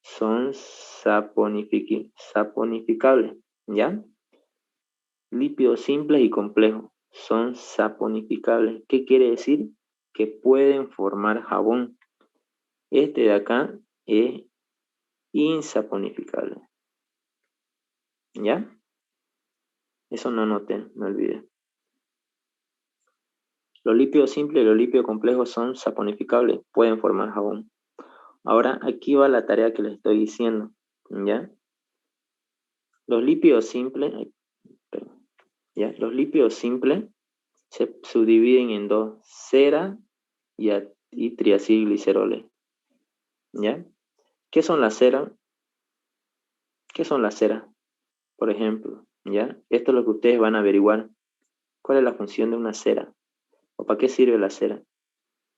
Speaker 1: son saponificables, ¿ya? Lípidos simples y complejos son saponificables. ¿Qué quiere decir? Que pueden formar jabón. Este de acá es insaponificable. ¿Ya? Eso no noté, no olvidé. Los lípidos simples y los lípidos complejos son saponificables, pueden formar jabón. Ahora, aquí va la tarea que les estoy diciendo, ¿ya? Los lípidos simples, ¿ya? Los lípidos simples se subdividen en dos, cera y triacilgliceroles, ¿ya? ¿Qué son las ceras? ¿Qué son las ceras? Por ejemplo, ¿ya? Esto es lo que ustedes van a averiguar. ¿Cuál es la función de una cera? ¿O para qué sirve la cera?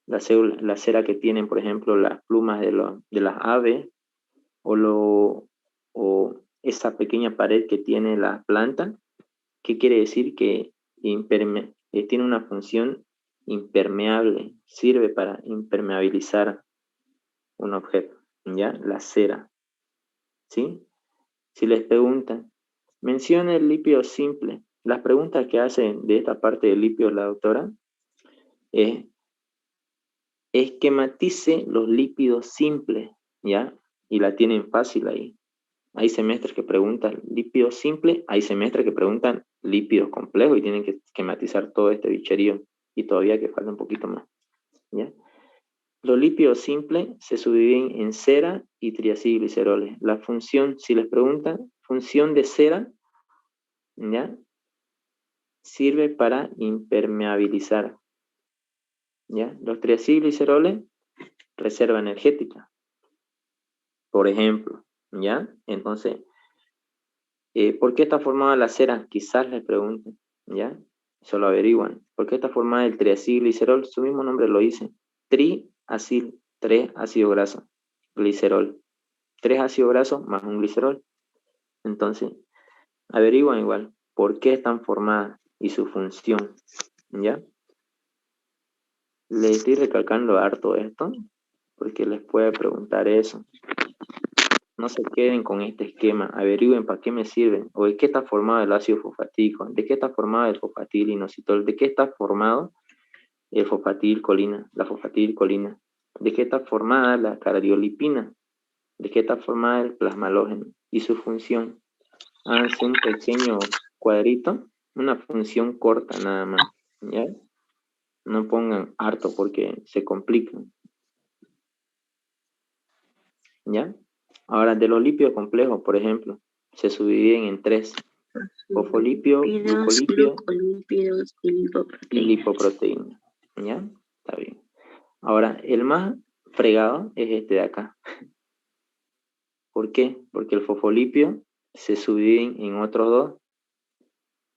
Speaker 1: La cera que tienen, por ejemplo, las plumas de las aves o esa pequeña pared que tiene la planta. ¿Qué quiere decir? Que tiene una función impermeable, sirve para impermeabilizar un objeto, ¿ya? La cera, ¿sí? Si les preguntan, menciona el lípido simple. Las preguntas que hacen de esta parte del lípido la doctora es esquematice los lípidos simples, ¿ya? Y la tienen fácil ahí. Hay semestres que preguntan lípidos simples, hay semestres que preguntan lípidos complejos y tienen que esquematizar todo este bicherío y todavía que falta un poquito más, ¿ya? Los lípidos simples se subdividen en cera y triacilgliceroles. La función, si les preguntan, función de cera, ¿ya? Sirve para impermeabilizar, ¿ya? Los triacilgliceroles, reserva energética, por ejemplo, ¿ya? Entonces, ¿por qué está formada la cera? Quizás les pregunten, ¿ya? Solo averiguan. ¿Por qué está formada el triacilglicerol? Su mismo nombre lo dice. Triacil, 3 ácido graso, glicerol. 3 ácidos grasos más un glicerol. Entonces, averiguan igual por qué están formadas y su función. ¿Ya? Les estoy recalcando harto esto porque les puede preguntar eso. No se queden con este esquema, averigüen para qué me sirven, o de qué está formado el ácido fosfatídico, de qué está formado el fosfatilinositol, de qué está formado el fosfatilcolina, la fosfatilcolina, de qué está formada la cardiolipina, de qué está formada el plasmalógeno y su función. Háganse un pequeño cuadrito, una función corta nada más, ¿ya? No pongan harto porque se complican, ¿ya? Ahora, de los lípidos complejos, por ejemplo, se subdividen en 3. Fosfolípido, glucolípido
Speaker 3: glucolípidos y
Speaker 1: y lipoproteína. ¿Ya? Está bien. Ahora, el más fregado es este de acá. ¿Por qué? Porque el fosfolípido se subdividen en otros 2,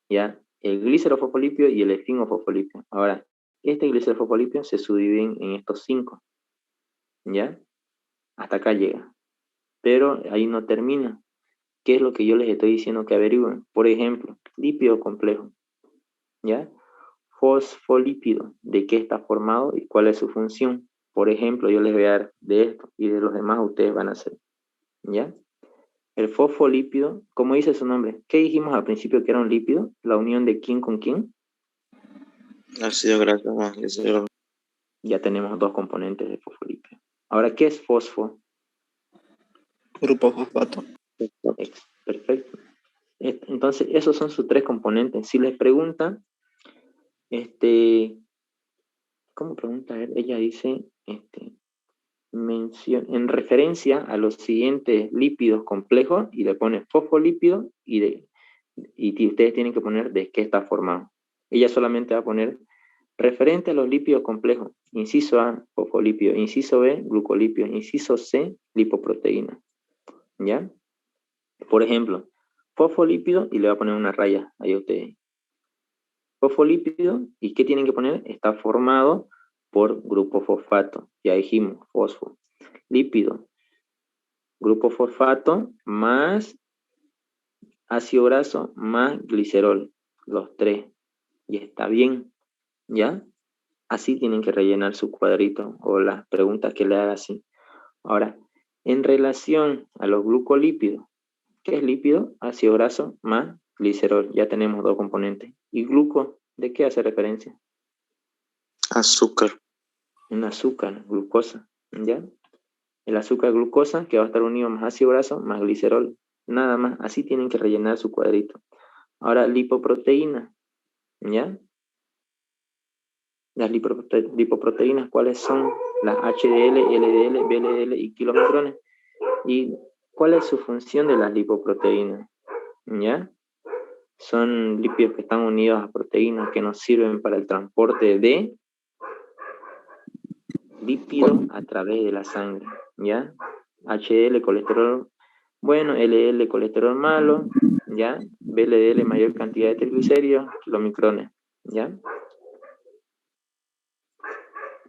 Speaker 1: ¿ya? El glicerofosfolípido y el esfingofosfolípido. Ahora, este glicerofosfolípido se subdividen en estos 5, ¿ya? Hasta acá llega. Pero ahí no termina. ¿Qué es lo que yo les estoy diciendo que averigüen? Por ejemplo, lípido complejo, ¿ya? Fosfolípido, ¿de qué está formado y cuál es su función? Por ejemplo, yo les voy a dar de esto y de los demás ustedes van a hacer, ¿ya? El fosfolípido, ¿cómo dice su nombre? ¿Qué dijimos al principio que era un lípido? ¿La unión de quién con quién?
Speaker 5: Ácido graso más glicerol.
Speaker 1: Ya tenemos 2 componentes de fosfolípido. Ahora, ¿qué es fosfo?
Speaker 5: Grupo fosfato.
Speaker 1: Perfecto. Entonces, esos son sus 3 componentes. Si les preguntan, ¿cómo pregunta él? Ella dice, en referencia a los siguientes lípidos complejos, y le pone fosfolípido y ustedes tienen que poner de qué está formado. Ella solamente va a poner referente a los lípidos complejos. Inciso A, fosfolípido. Inciso B, glucolípido. Inciso C, lipoproteína. ¿Ya? Por ejemplo, fosfolípido, y le va a poner una raya ahí a ustedes. Fosfolípido, ¿y qué tienen que poner? Está formado por grupo fosfato. Ya dijimos, fosfo. Lípido, grupo fosfato más ácido graso más glicerol, los 3. Y está bien, ¿ya? Así tienen que rellenar su cuadrito o las preguntas que le haga así. Ahora, en relación a los glucolípidos, ¿qué es lípido? Ácido graso más glicerol. Ya tenemos 2 componentes. ¿Y gluco? ¿De qué hace referencia?
Speaker 5: Azúcar.
Speaker 1: Un azúcar, glucosa, ¿ya? El azúcar glucosa que va a estar unido más ácido graso más glicerol. Nada más, así tienen que rellenar su cuadrito. Ahora, lipoproteína, ¿ya? Las lipoproteínas, ¿cuáles son? Las HDL, LDL, VLDL y kilomicrones. ¿Y cuál es su función de las lipoproteínas? ¿Ya? Son lípidos que están unidos a proteínas que nos sirven para el transporte de lípidos a través de la sangre, ¿ya? HDL, colesterol bueno, LDL, colesterol malo, ¿ya? VLDL, mayor cantidad de triglicéridos, kilomicrones, ¿ya?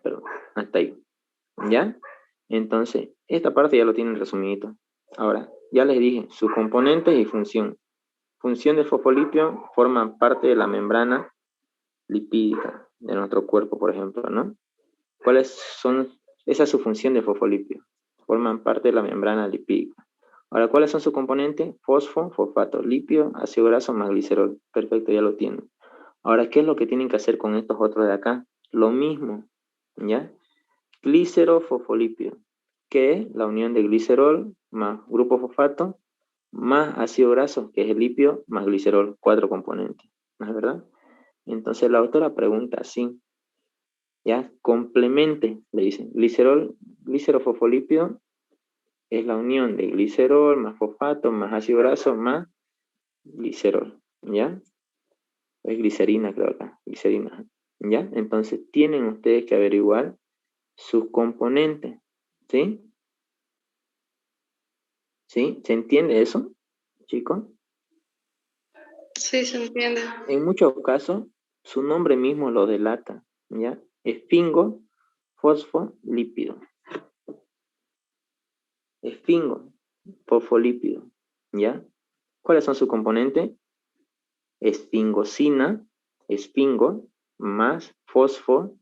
Speaker 1: Perdón, hasta ahí, ¿ya? Entonces, esta parte ya lo tienen resumidito. Ahora, ya les dije, sus componentes y función. Función del fosfolípido forman parte de la membrana lipídica de nuestro cuerpo, por ejemplo, ¿no? ¿Cuáles son? Esa es su función de fosfolípido. Forman parte de la membrana lipídica. Ahora, ¿cuáles son sus componentes? Fosfo, fosfato, lípido, ácido graso más glicerol. Perfecto, ya lo tienen. Ahora, ¿qué es lo que tienen que hacer con estos otros de acá? Lo mismo, ¿ya? Glicerofosfolípido, que es la unión de glicerol más grupo fosfato más ácido graso, que es el lípido, más glicerol, 4 componentes. ¿No es verdad? Entonces la autora pregunta así, ¿ya? Complemente, le dicen, glicerofosfolípido es la unión de glicerol más fosfato más ácido graso más glicerol, ¿ya? Es glicerina, creo acá, glicerina, ¿ya? Entonces tienen ustedes que averiguar sus componentes, ¿sí? ¿Sí? ¿Se entiende eso, chicos?
Speaker 3: Sí, se entiende.
Speaker 1: En muchos casos, Su nombre mismo lo delata, ¿ya? Esfingo, fosfolípido. Esfingo, fosfolípido, ¿ya? ¿Cuáles son sus componentes? Esfingosina, esfingo, más fosfo,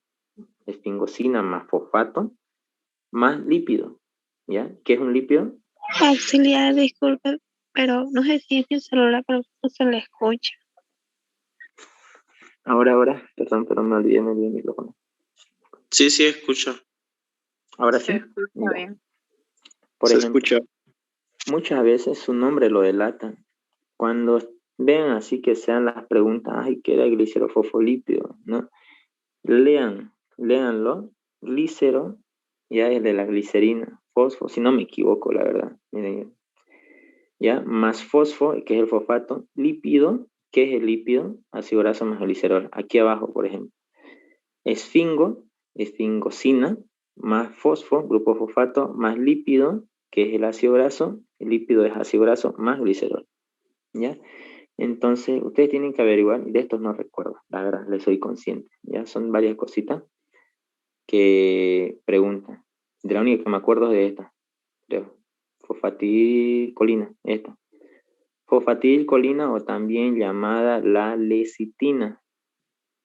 Speaker 1: esfingosina más fosfato, más lípido, ¿ya? ¿Qué es un lípido?
Speaker 3: Auxiliar, disculpe, pero no sé si es el celular, pero no se le escucha.
Speaker 1: Ahora, perdón, me olvidé el micrófono.
Speaker 5: Sí, escucha.
Speaker 1: Ahora
Speaker 2: Se
Speaker 1: sí.
Speaker 2: escucha bien.
Speaker 1: Por
Speaker 5: Se
Speaker 1: ejemplo,
Speaker 5: escucha.
Speaker 1: muchas veces su nombre lo delata. Cuando vean así que sean las preguntas, ay, ¿qué era glicerofosfolípido? ¿No? Léanlo. Glicero, ya es de la glicerina. Fosfo, si no me equivoco, la verdad. Miren, ya, más fosfo, que es el fosfato. Lípido, que es el lípido, ácido graso más glicerol. Aquí abajo, por ejemplo. Esfingo, esfingosina, más fosfo, grupo fosfato, más lípido, que es el ácido graso. El lípido es ácido graso más glicerol. ¿Ya? Entonces, ustedes tienen que averiguar, y de estos no recuerdo, la verdad, les soy consciente. Ya son varias cositas que preguntan. De la única que me acuerdo es de esta, creo. Fosfatilcolina, esta. Fosfatilcolina o también llamada la lecitina,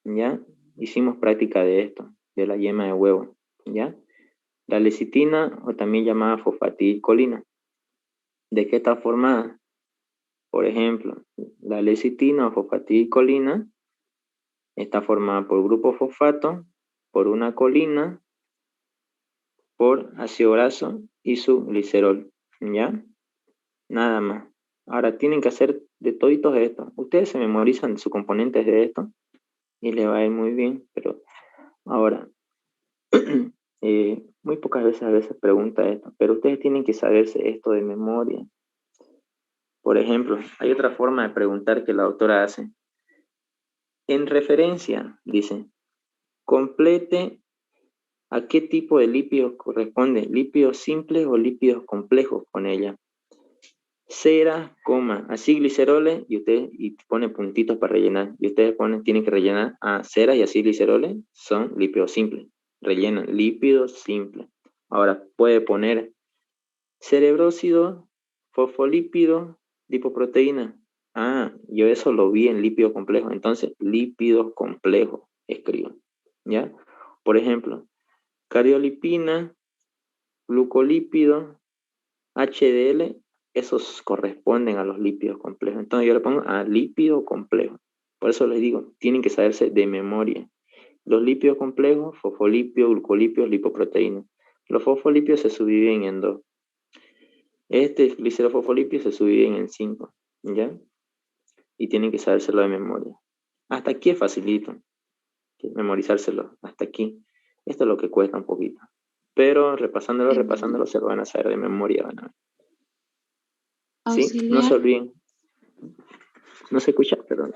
Speaker 1: ¿ya? Hicimos práctica de esto, de la yema de huevo, ¿ya? La lecitina o también llamada fosfatilcolina. ¿De qué está formada? Por ejemplo, la lecitina o fosfatilcolina está formada por grupo fosfato, por una colina, por ácido graso y su glicerol, ¿ya? Nada más. Ahora tienen que hacer de toditos esto. Ustedes se memorizan sus componentes de esto y les va a ir muy bien, pero ahora, muy pocas veces a veces pregunta esto, pero ustedes tienen que saberse esto de memoria. Por ejemplo, hay otra forma de preguntar que la autora hace. En referencia, dice, complete a qué tipo de lípidos corresponde, lípidos simples o lípidos complejos con ella. Cera, coma, así gliceroles, y pone puntitos para rellenar, y ustedes tienen que rellenar a cera y así gliceroles, son lípidos simples. Rellenan lípidos simples. Ahora puede poner cerebrócido, fosfolípido, lipoproteína. Ah, yo eso lo vi en lípido complejo. Entonces, lípidos complejos, escribo. ¿Ya? Por ejemplo, cariolipina, glucolípido, HDL, esos corresponden a los lípidos complejos. Entonces yo le pongo a lípido complejo. Por eso les digo, tienen que saberse de memoria. Los lípidos complejos, fosfolípidos, glucolípidos, lipoproteínas. Los fosfolípidos se subdividen en dos. Este glicerofosfolípido se subdivide en 5, ¿ya? Y tienen que sabérselo de memoria. Hasta aquí es facilito, memorizárselo, hasta aquí. Esto es lo que cuesta un poquito. Pero repasándolo, se lo van a saber de memoria, van a ver. ¿Sí?
Speaker 3: Auxiliar.
Speaker 1: No se olviden. No se escucha, perdón.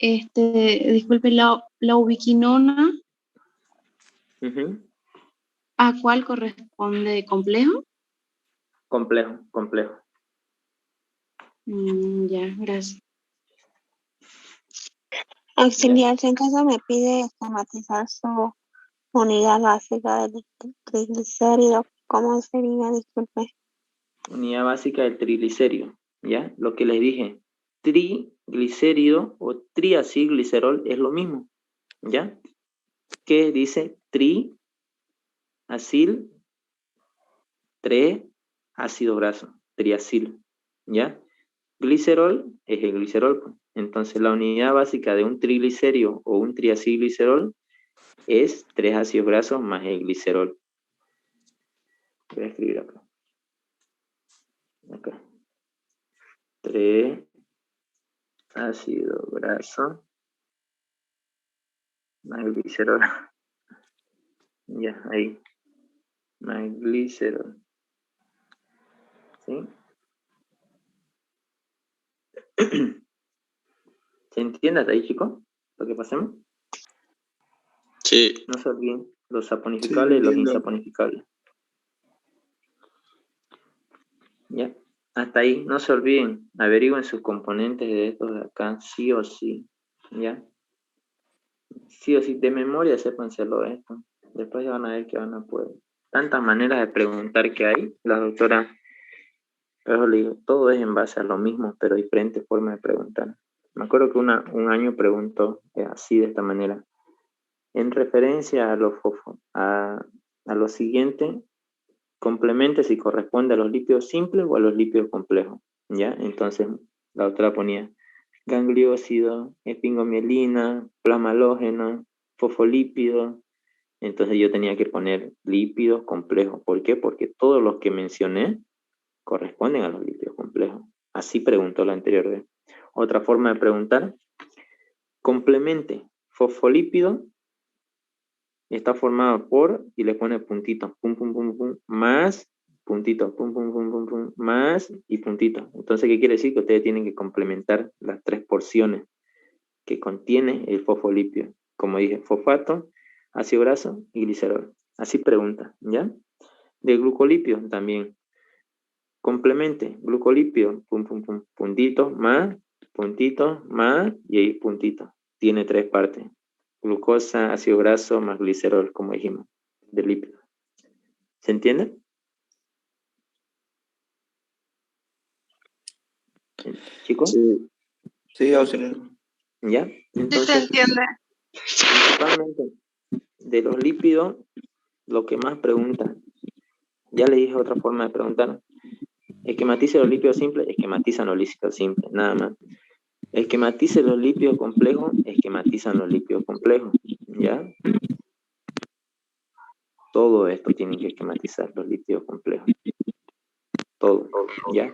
Speaker 3: Disculpe, la ubiquinona,
Speaker 1: Uh-huh.
Speaker 3: ¿a cuál corresponde? ¿Complejo?
Speaker 1: Complejo.
Speaker 3: Ya, gracias.
Speaker 4: Auxiliar, si en caso me pide esquematizar su unidad básica del triglicérido, ¿cómo sería? Disculpe.
Speaker 1: Unidad básica del triglicérido, ¿ya? Lo que les dije, triglicérido o triacilglicerol es lo mismo, ¿ya? ¿Qué dice triacil, ácido graso, triacil, ¿ya? Glicerol es el glicerol, pues. Entonces la unidad básica de un triglicérido o un triacilglicerol es 3 ácidos grasos más el glicerol. Voy a escribir acá. 3 ácido graso más el glicerol. Ya, ahí. Más glicerol. ¿Sí? ¿Se entiende hasta ahí, chicos? Lo que pasemos.
Speaker 5: Sí.
Speaker 1: No se olviden los saponificables y los insaponificables. ¿Ya? Hasta ahí, no se olviden, averigüen sus componentes de estos de acá, sí o sí. ¿Ya? Sí o sí, de memoria, sépanselo esto. Después ya van a ver que van a poder. Tantas maneras de preguntar que hay, la doctora, pero le digo, todo es en base a lo mismo, pero diferentes formas de preguntar. Me acuerdo que un año preguntó así, de esta manera. En referencia a a lo siguiente, complemente si corresponde a los lípidos simples o a los lípidos complejos, ¿ya? Entonces, la doctora ponía gangliósido, epingomielina, plasma halógeno, fosfolípido. Entonces yo tenía que poner lípidos complejos. ¿Por qué? Porque todos los que mencioné corresponden a los lípidos complejos. Así preguntó la anterior vez. Otra forma de preguntar, complemente, fosfolípido está formado por, y le pone puntito, pum, pum, pum, pum, más, puntito, pum, pum, pum, pum, pum, más y puntito. Entonces, ¿qué quiere decir? Que ustedes tienen que complementar las 3 porciones que contiene el fosfolípido. Como dije, fosfato, ácido graso y glicerol. Así pregunta, ¿ya? De glucolípido también. Complemente, glucolípido, pum, pum, pum, puntito, más y ahí puntito. Tiene 3 partes. Glucosa, ácido graso más glicerol, como dijimos, de lípido. ¿Se entiende? ¿Chicos?
Speaker 5: Sí, sí, auxiliar.
Speaker 1: ¿Ya?
Speaker 3: Sí se
Speaker 1: Entonces,
Speaker 3: entiende.
Speaker 1: principalmente de los lípidos, lo que más preguntan, ya le dije otra forma de preguntar, esquematice los lípidos simples, esquematizan los lípidos simples, nada más. Esquematice los lípidos complejos, esquematizan los lípidos complejos, ¿ya? Todo esto tienen que esquematizar los lípidos complejos. Todo, ¿ya?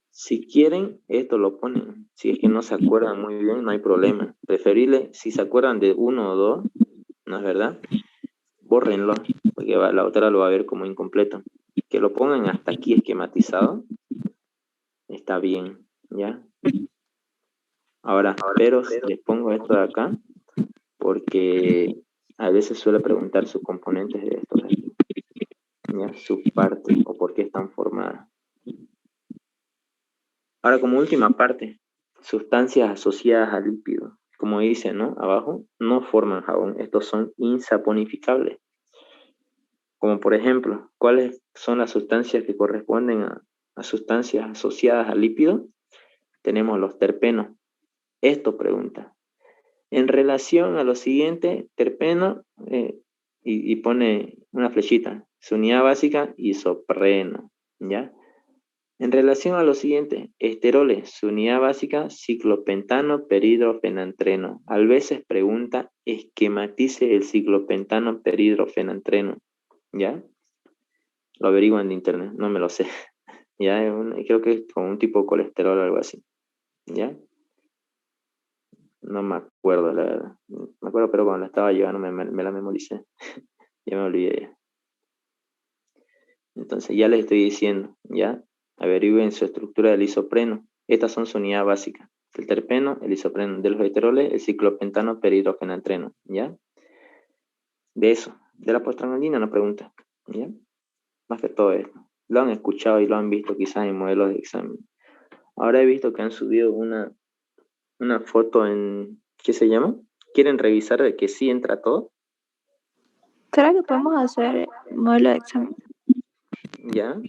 Speaker 1: Si quieren, esto lo ponen. Si es que no se acuerdan muy bien, no hay problema. Preferible, si se acuerdan de uno o dos, ¿no es verdad? Bórrenlo, porque la otra lo va a ver como incompleto. Que lo pongan hasta aquí esquematizado, está bien, ¿ya? Ahora, pero les pongo esto de acá, porque a veces suele preguntar sus componentes de estos, ¿ya? Sus partes, o por qué están formadas. Ahora, como última parte, sustancias asociadas al lípido. Como dice, ¿no? Abajo, no forman jabón. Estos son insaponificables. Como por ejemplo, ¿cuáles son las sustancias que corresponden a sustancias asociadas al lípido? Tenemos los terpenos. Esto pregunta. En relación a lo siguiente, terpeno, y pone una flechita. Su unidad básica, isopreno. ¿Ya? En relación a lo siguiente, esteroles, su unidad básica, ciclopentano, peridrofenantreno. A veces pregunta, esquematice el ciclopentano, peridrofenantreno. ¿Ya? Lo averiguan de internet, no me lo sé. ¿Ya? Creo que es como un tipo de colesterol o algo así. ¿Ya? No me acuerdo, la verdad. Me acuerdo, pero cuando la estaba llevando me la memoricé. Ya me olvidé ya. Entonces ya les estoy diciendo, ¿ya? Averigüen su estructura del isopreno. Estas son su unidad básica. El terpeno, el isopreno. De los esteroles, el ciclopentano, peridrofenantreno, ¿ya? De eso. De la prostaglandina no pregunta, ¿ya? Más que todo esto. Lo han escuchado y lo han visto quizás en modelos de examen. Ahora he visto que han subido una foto en, ¿qué se llama? ¿Quieren revisar de que sí entra todo?
Speaker 6: ¿Será que podemos hacer modelo de examen?
Speaker 1: Ya,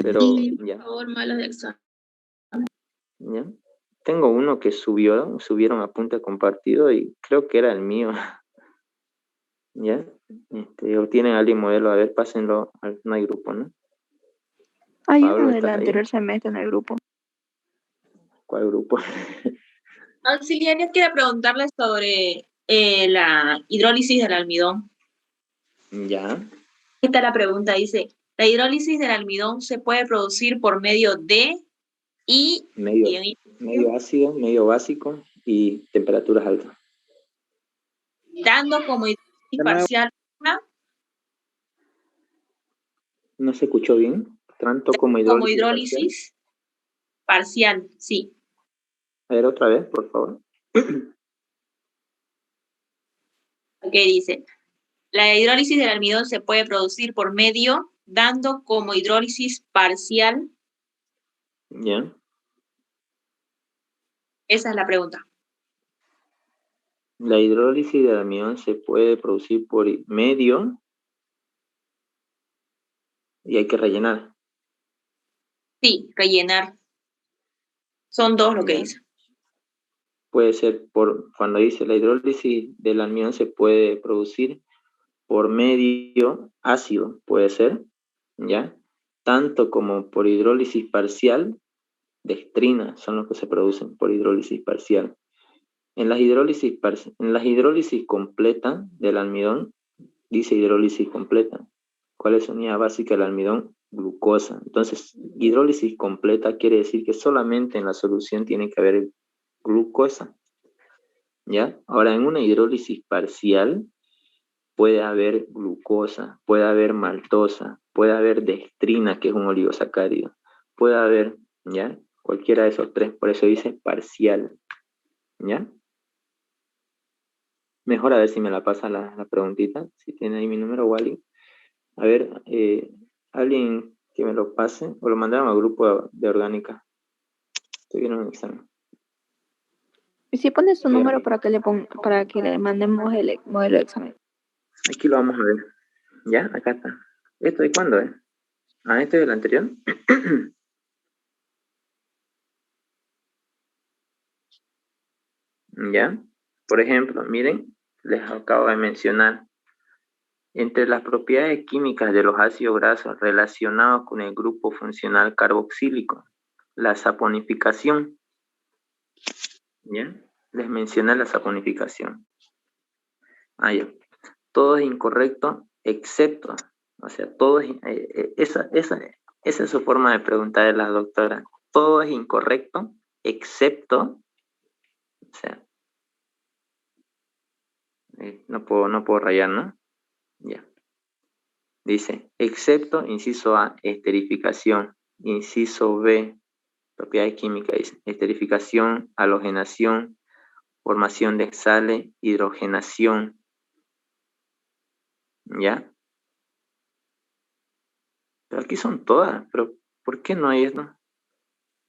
Speaker 1: pero
Speaker 2: Sí,
Speaker 1: ya,
Speaker 2: por favor, malos de examen.
Speaker 1: ya. Tengo uno que subieron a punto compartido y creo que era el mío. ¿Ya? O tienen alguien modelo, a ver, pásenlo no hay grupo, ¿no?
Speaker 6: Hay uno
Speaker 1: Pablo,
Speaker 6: del
Speaker 1: ¿estás ahí?
Speaker 6: anterior semestre en el grupo.
Speaker 1: ¿Cuál grupo?
Speaker 7: Auxiliar, yo quiero preguntarle sobre la hidrólisis del almidón.
Speaker 1: Ya.
Speaker 7: Esta es la pregunta, dice, ¿la hidrólisis del almidón se puede producir por medio de
Speaker 1: Medio ácido, medio básico y temperaturas altas.
Speaker 7: dando como hidrólisis parcial una?
Speaker 1: ¿No se escuchó bien? Tanto como
Speaker 7: hidrólisis parcial, sí.
Speaker 1: A ver, otra vez, por favor.
Speaker 7: Ok, dice, la hidrólisis del almidón se puede producir por medio, dando como hidrólisis parcial.
Speaker 1: Ya.
Speaker 7: Esa es la pregunta.
Speaker 1: La hidrólisis del almidón se puede producir por medio y hay que rellenar.
Speaker 7: Sí, rellenar. Son dos lo que
Speaker 1: Ya.
Speaker 7: dice.
Speaker 1: Puede ser cuando dice la hidrólisis del almidón se puede producir por medio ácido, puede ser, ¿ya? Tanto como por hidrólisis parcial, dextrina son los que se producen por hidrólisis parcial. En las hidrólisis completa del almidón, dice hidrólisis completa. ¿Cuál es la unidad básica del almidón? Glucosa. Entonces, hidrólisis completa quiere decir que solamente en la solución tiene que haber glucosa. ¿Ya? Ahora, en una hidrólisis parcial puede haber glucosa, puede haber maltosa, puede haber dextrina, que es un oligosacárido, puede haber, ¿ya? Cualquiera de esos tres, por eso dice parcial. ¿Ya? Mejor a ver si me la pasa la preguntita, si tiene ahí mi número, Wally. A ver, alguien que me lo pase, o lo mandaron al grupo de orgánica. Estoy viendo un examen.
Speaker 6: Y si pones su número para que le mandemos el modelo de examen.
Speaker 1: Aquí lo vamos a ver. ¿Ya? Acá está. ¿Esto de cuándo es? Ah, ¿este es el anterior? ¿Ya? Por ejemplo, miren, les acabo de mencionar. Entre las propiedades químicas de los ácidos grasos relacionados con el grupo funcional carboxílico, la saponificación. ¿Ya? Les mencioné la saponificación. Ah, ya. Todo es incorrecto, excepto, o sea, todo es, esa es su forma de preguntar a la doctora. Todo es incorrecto, excepto, o sea, no puedo rayar, ¿no? Ya. Dice, excepto, inciso A, esterificación. Inciso B, propiedades químicas, dice, esterificación, halogenación, formación de sales, hidrogenación. ¿Ya? Pero aquí son todas, pero ¿por qué no hay esto?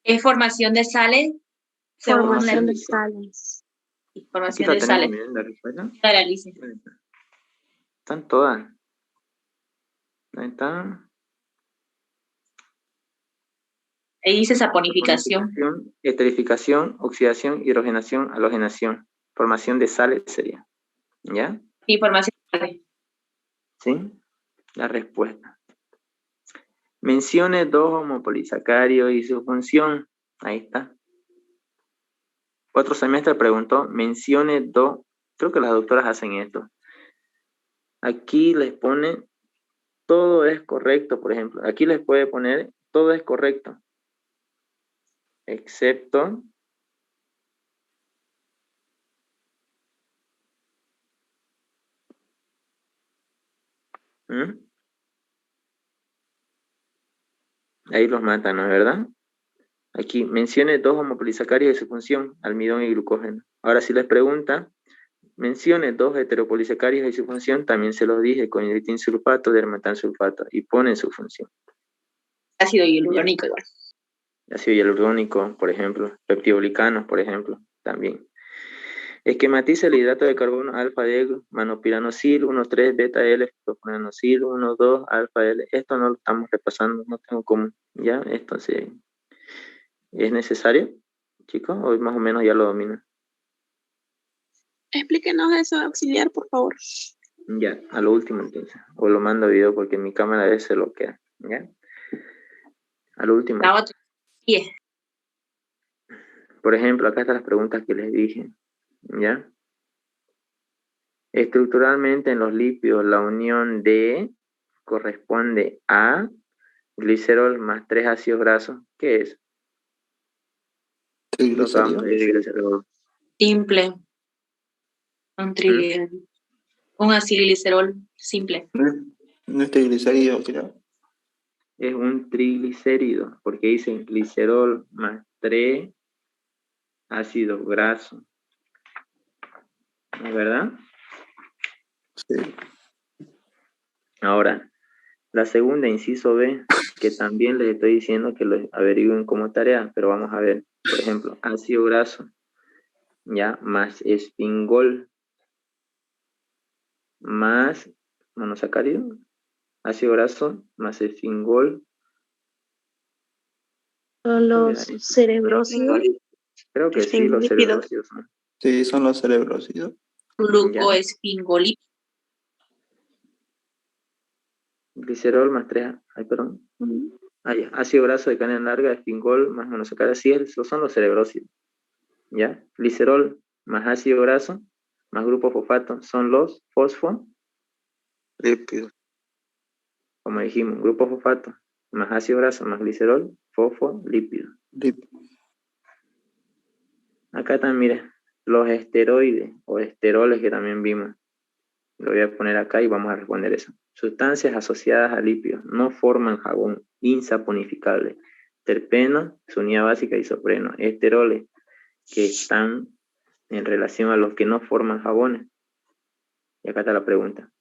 Speaker 7: Es formación de sales. Según
Speaker 4: Formación
Speaker 7: la
Speaker 4: de sales.
Speaker 1: Aquí
Speaker 7: formación
Speaker 1: la
Speaker 7: de
Speaker 1: tenemos,
Speaker 7: sales.
Speaker 1: miren, la respuesta.
Speaker 7: La Alicia.
Speaker 1: Están todas. Ahí está.
Speaker 7: Ahí dice saponificación.
Speaker 1: Saponificación, esterificación, oxidación, hidrogenación, halogenación. Formación de sales sería. ¿Ya?
Speaker 7: Sí, formación de sales.
Speaker 1: ¿Sí? La respuesta. Mencione dos homopolisacáridos y su función. Ahí está. Otro semestre preguntó, mencione dos. Creo que las doctoras hacen esto. Aquí les pone, todo es correcto, por ejemplo. Aquí les puede poner, todo es correcto. Excepto ahí los matan, ¿no es verdad? Aquí mencione dos homopolisacáridos y su función, almidón y glucógeno. Ahora si les pregunta, mencione dos heteropolisacáridos y su función, también se los dije, coñidritin sulfato, dermatansulfato, y ponen su función.
Speaker 7: Ácido hialurónico igual.
Speaker 1: Ácido hialurónico, por ejemplo, peptidoglicanos, por ejemplo, también. Esquematiza el hidrato de carbono alfa de manopiranosil, 1,3 beta L, propananosil, 1,2 alfa L. Esto no lo estamos repasando, no tengo cómo. ¿Ya? Esto sí. ¿Es necesario, chicos? ¿O más o menos ya lo dominan?
Speaker 2: Explíquenos eso, auxiliar, por favor.
Speaker 1: Ya, a lo último entonces. O lo mando a video porque mi cámara a veces se bloquea. ¿Ya? A lo último.
Speaker 7: La otra. 10.
Speaker 1: Por ejemplo, acá están las preguntas que les dije. ¿Ya? Estructuralmente en los lípidos la unión de corresponde a glicerol más 3 ácidos grasos. ¿Qué es?
Speaker 5: Triglicéridos.
Speaker 7: Simple. Un acilglicerol simple.
Speaker 5: No es triglicérido, creo.
Speaker 1: Es un triglicérido, porque dicen glicerol más 3 ácidos grasos. ¿No es verdad?
Speaker 5: Sí.
Speaker 1: Ahora, la segunda, inciso B, que también les estoy diciendo que lo averigüen como tarea, pero vamos a ver. Por ejemplo, ácido graso, ya, más espingol, más monosacárido, ácido graso más esfingol.
Speaker 3: Son los cerebrócidos.
Speaker 1: Creo que sí, los
Speaker 3: esfingolípidos.
Speaker 1: cerebrócidos son.
Speaker 5: Sí, son los cerebrócidos.
Speaker 7: Glucoesfingolípidos.
Speaker 1: Glicerol más 3, ácido graso de cadena larga, esfingol más monosacárido, sí, esos son los cerebrócidos. ¿Ya? Glicerol más ácido graso más grupo fosfato son los
Speaker 5: Lípidos.
Speaker 1: como dijimos, grupo fosfato más ácido graso más glicerol, fosfolípido. Acá también, mire, los esteroides o esteroles que también vimos. Lo voy a poner acá y vamos a responder eso. Sustancias asociadas a lípidos no forman jabón insaponificable. Terpeno, su unidad básica, isopreno. Esteroles que están en relación a los que no forman jabones. Y acá está la pregunta.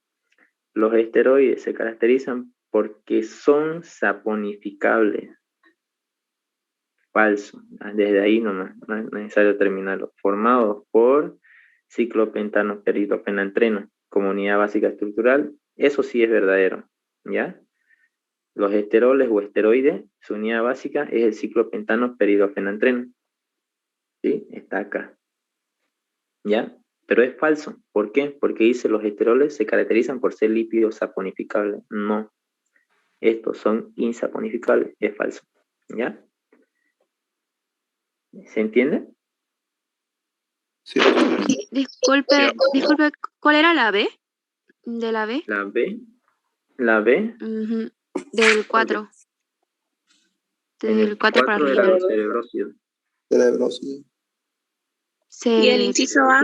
Speaker 1: Los esteroides se caracterizan porque son saponificables. Falso. Desde ahí nomás, no es necesario terminarlo. Formados por ciclopentanoperidofenantreno como unidad básica estructural, eso sí es verdadero, ¿ya? Los esteroles o esteroides, su unidad básica es el ciclopentanoperidofenantreno, ¿sí? Está acá, ¿ya? Pero es falso. ¿Por qué? Porque dice los esteroles se caracterizan por ser lípidos saponificables. No. Estos son insaponificables. Es falso, ¿ya? ¿Se entiende?
Speaker 5: Sí.
Speaker 3: Sí, disculpe, ¿cuál era la B? ¿De la B?
Speaker 1: La B.
Speaker 3: Ujú, del 4.
Speaker 1: En el
Speaker 3: Del 4 para
Speaker 1: 4 era
Speaker 3: arriba.
Speaker 1: los cerebrócidos.
Speaker 5: Cerebrócidos.
Speaker 3: ¿Y el inciso A?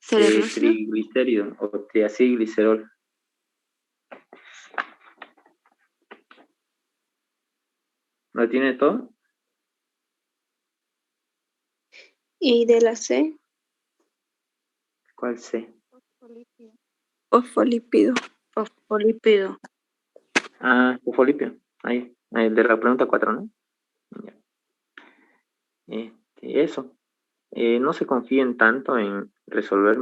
Speaker 3: ¿Cerebrócido?
Speaker 1: Triglicérido o triacilglicerol. ¿Lo tiene todo?
Speaker 3: ¿Y de la C?
Speaker 1: ¿Cuál C?
Speaker 6: Fosfolípido.
Speaker 3: Fosfolípido.
Speaker 1: Ah, fosfolípido. Ahí, de la pregunta 4, ¿no? Ya. Eso. No se confíen tanto en resolver.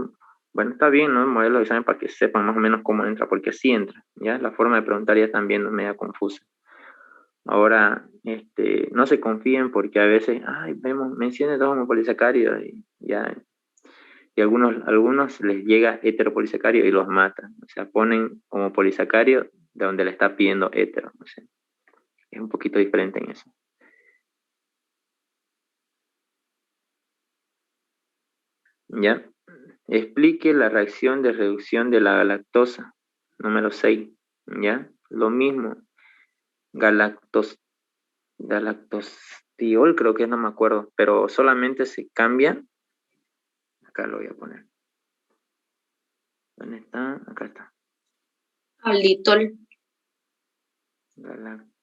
Speaker 1: Bueno, está bien, ¿no? El modelo de examen para que sepan más o menos cómo entra, porque sí entra, ¿ya? La forma de preguntar ya también es media confusa. Ahora, no se confíen porque a veces, mencione 2 homopolisacáridos y ya. Y algunos les llega heteropolisacárido y los matan. O sea, ponen homopolisacárido de donde le está pidiendo hetero. O sea, es un poquito diferente en eso. ¿Ya? Explique la reacción de reducción de la galactosa. Número 6. ¿Ya? Lo mismo. Galactostiol creo que no me acuerdo, pero solamente se cambia. Acá lo voy a poner. ¿Dónde está? Acá está.
Speaker 7: Alditol.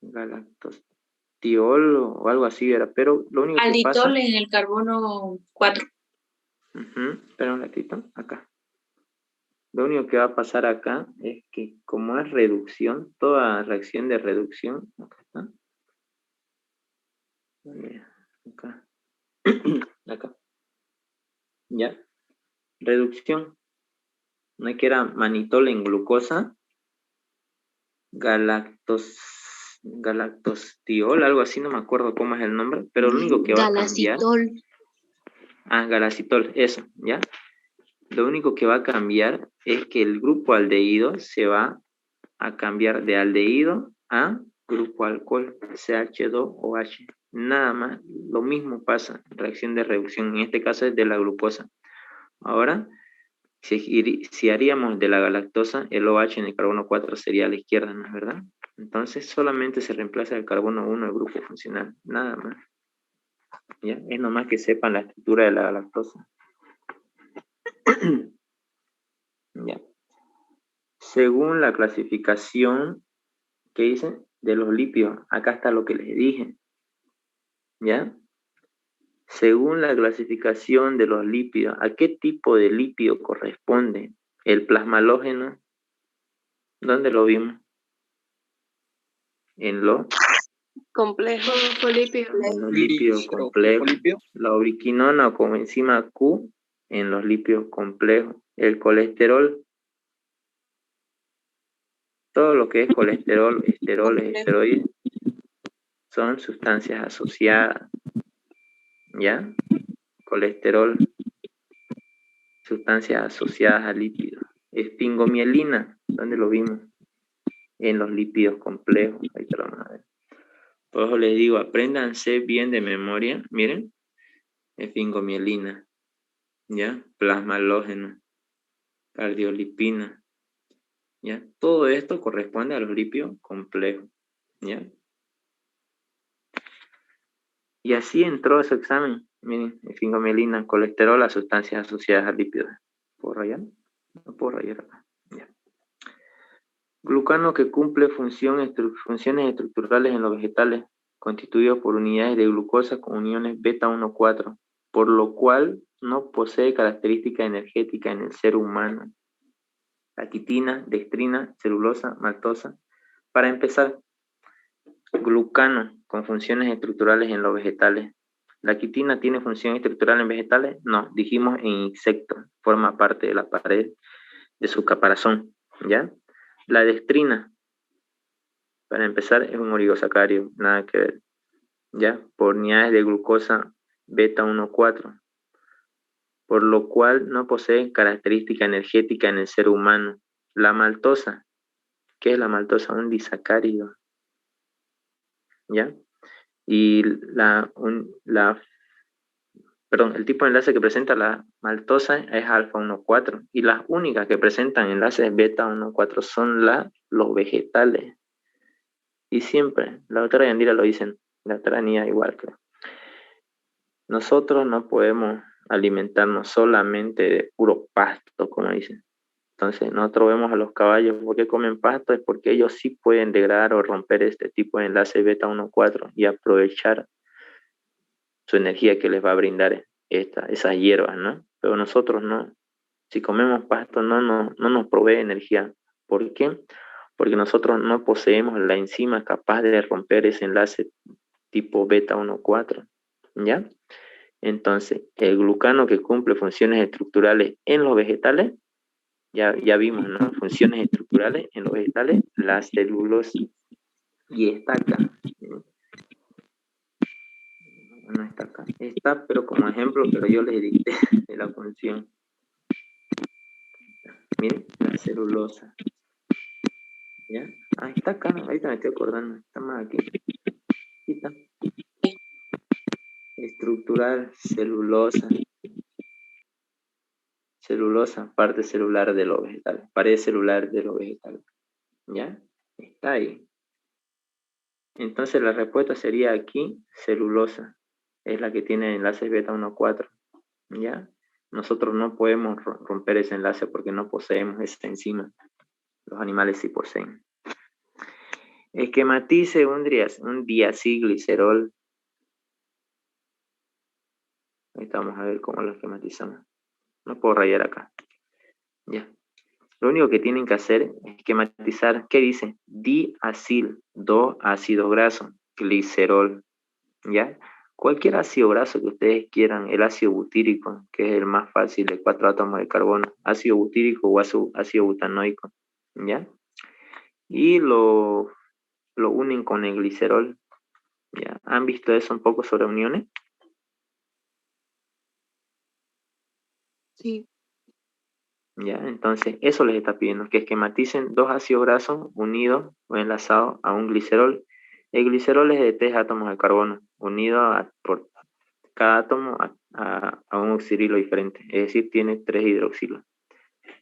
Speaker 1: Galactostiol o algo así era, pero lo único que pasa...
Speaker 7: Alditol en el carbono 4.
Speaker 1: Espera un ratito, acá. Lo único que va a pasar acá es que como es reducción, toda reacción de reducción, acá está. Acá. Acá. Ya. Reducción. No hay que era manitol en glucosa. Galactostiol, algo así, no me acuerdo cómo es el nombre, pero lo único que va a cambiar... galacitol, eso, ¿ya? Lo único que va a cambiar es que el grupo aldehído se va a cambiar de aldehído a grupo alcohol, CH2OH. Nada más, lo mismo pasa, reacción de reducción, en este caso es de la glucosa. Ahora, si haríamos de la galactosa, el OH en el carbono 4 sería a la izquierda, ¿no es verdad? Entonces solamente se reemplaza el carbono 1 el grupo funcional, nada más. ¿Ya? Es nomás que sepan la estructura de la galactosa. Ya. Según la clasificación que dice de los lípidos, acá está lo que les dije. ¿Ya? Según la clasificación de los lípidos, ¿a qué tipo de lípido corresponde? El plasmalógeno, ¿dónde lo vimos? En lo
Speaker 3: Complejo.
Speaker 1: lípido complejo. La ubiquinona o coenzima Q en los lípidos complejos. El colesterol, todo lo que es colesterol, esteroles, esteroides, son sustancias asociadas, ¿ya? Colesterol, sustancias asociadas a lípidos. Esfingomielina, ¿dónde lo vimos? En los lípidos complejos, ahí te lo vamos a ver. Por eso les digo, apréndanse bien de memoria, miren, esfingomielina, ¿ya? Plasma halógeno, cardiolipina, ¿ya? Todo esto corresponde a los lípidos complejos, ¿ya? Y así entró a su examen, miren, esfingomielina, colesterol, las sustancias asociadas a lípidos. ¿Puedo rayar? No puedo rayar acá, ya. Glucano que cumple funciones estructurales en los vegetales, constituido por unidades de glucosa con uniones beta 1,4, por lo cual no posee característica energética en el ser humano. La quitina, dextrina, celulosa, maltosa. Para empezar, glucano con funciones estructurales en los vegetales. ¿La quitina tiene función estructural en vegetales? No, dijimos en insectos, forma parte de la pared de su caparazón, ¿ya? La dextrina, para empezar, es un oligosacárido, nada que ver, ¿ya? Por unidades de glucosa beta 1,4, por lo cual no posee característica energética en el ser humano. La maltosa, ¿qué es la maltosa? Un disacárido, ¿ya? Y el tipo de enlace que presenta la maltosa es alfa 1,4, y las únicas que presentan enlaces beta 1,4 son los vegetales. Y siempre, la doctora Yandira lo dicen, la doctora Nia igual, creo. Nosotros no podemos alimentarnos solamente de puro pasto, como dicen. Entonces, nosotros vemos a los caballos, ¿por qué comen pasto? Es porque ellos sí pueden degradar o romper este tipo de enlace beta 1,4 y aprovechar su energía que les va a brindar esas hierbas, ¿no? Pero nosotros no. Si comemos pasto no nos provee energía. ¿Por qué? Porque nosotros no poseemos la enzima capaz de romper ese enlace tipo beta 1,4, ¿ya? Entonces, el glucano que cumple funciones estructurales en los vegetales, ya vimos, ¿no? Funciones estructurales en los vegetales, la celulosa. Y está acá. No está acá. Está, pero como ejemplo, pero yo les dicté de la función. Miren, la celulosa. ¿Ya? Ah, está acá, ahorita me estoy acordando. Está más aquí. Aquí está. Estructural, celulosa. Celulosa, parte celular de los vegetales. Pared celular de los vegetales. ¿Ya? Está ahí. Entonces la respuesta sería aquí, celulosa. Es la que tiene enlaces beta 1,4. ¿Ya? Nosotros no podemos romper ese enlace porque no poseemos esa enzima. Los animales sí poseen. Esquematice un diacilglicerol. Ahorita vamos a ver cómo lo esquematizamos. No puedo rayar acá. Ya. Lo único que tienen que hacer es esquematizar. ¿Qué dice? Diacil, 2 ácidos grasos, glicerol. ¿Ya? Cualquier ácido graso que ustedes quieran, el ácido butírico, que es el más fácil, de 4 átomos de carbono, ácido butírico o ácido butanoico, ¿ya? Y lo unen con el glicerol, ¿ya? ¿Han visto eso un poco sobre uniones?
Speaker 6: Sí.
Speaker 1: ¿Ya? Entonces, eso les está pidiendo, que esquematicen 2 ácidos grasos unidos o enlazados a un glicerol. El glicerol es de 3 átomos de carbono, unido por cada átomo a un oxidrilo diferente, es decir, tiene 3 hidroxilos.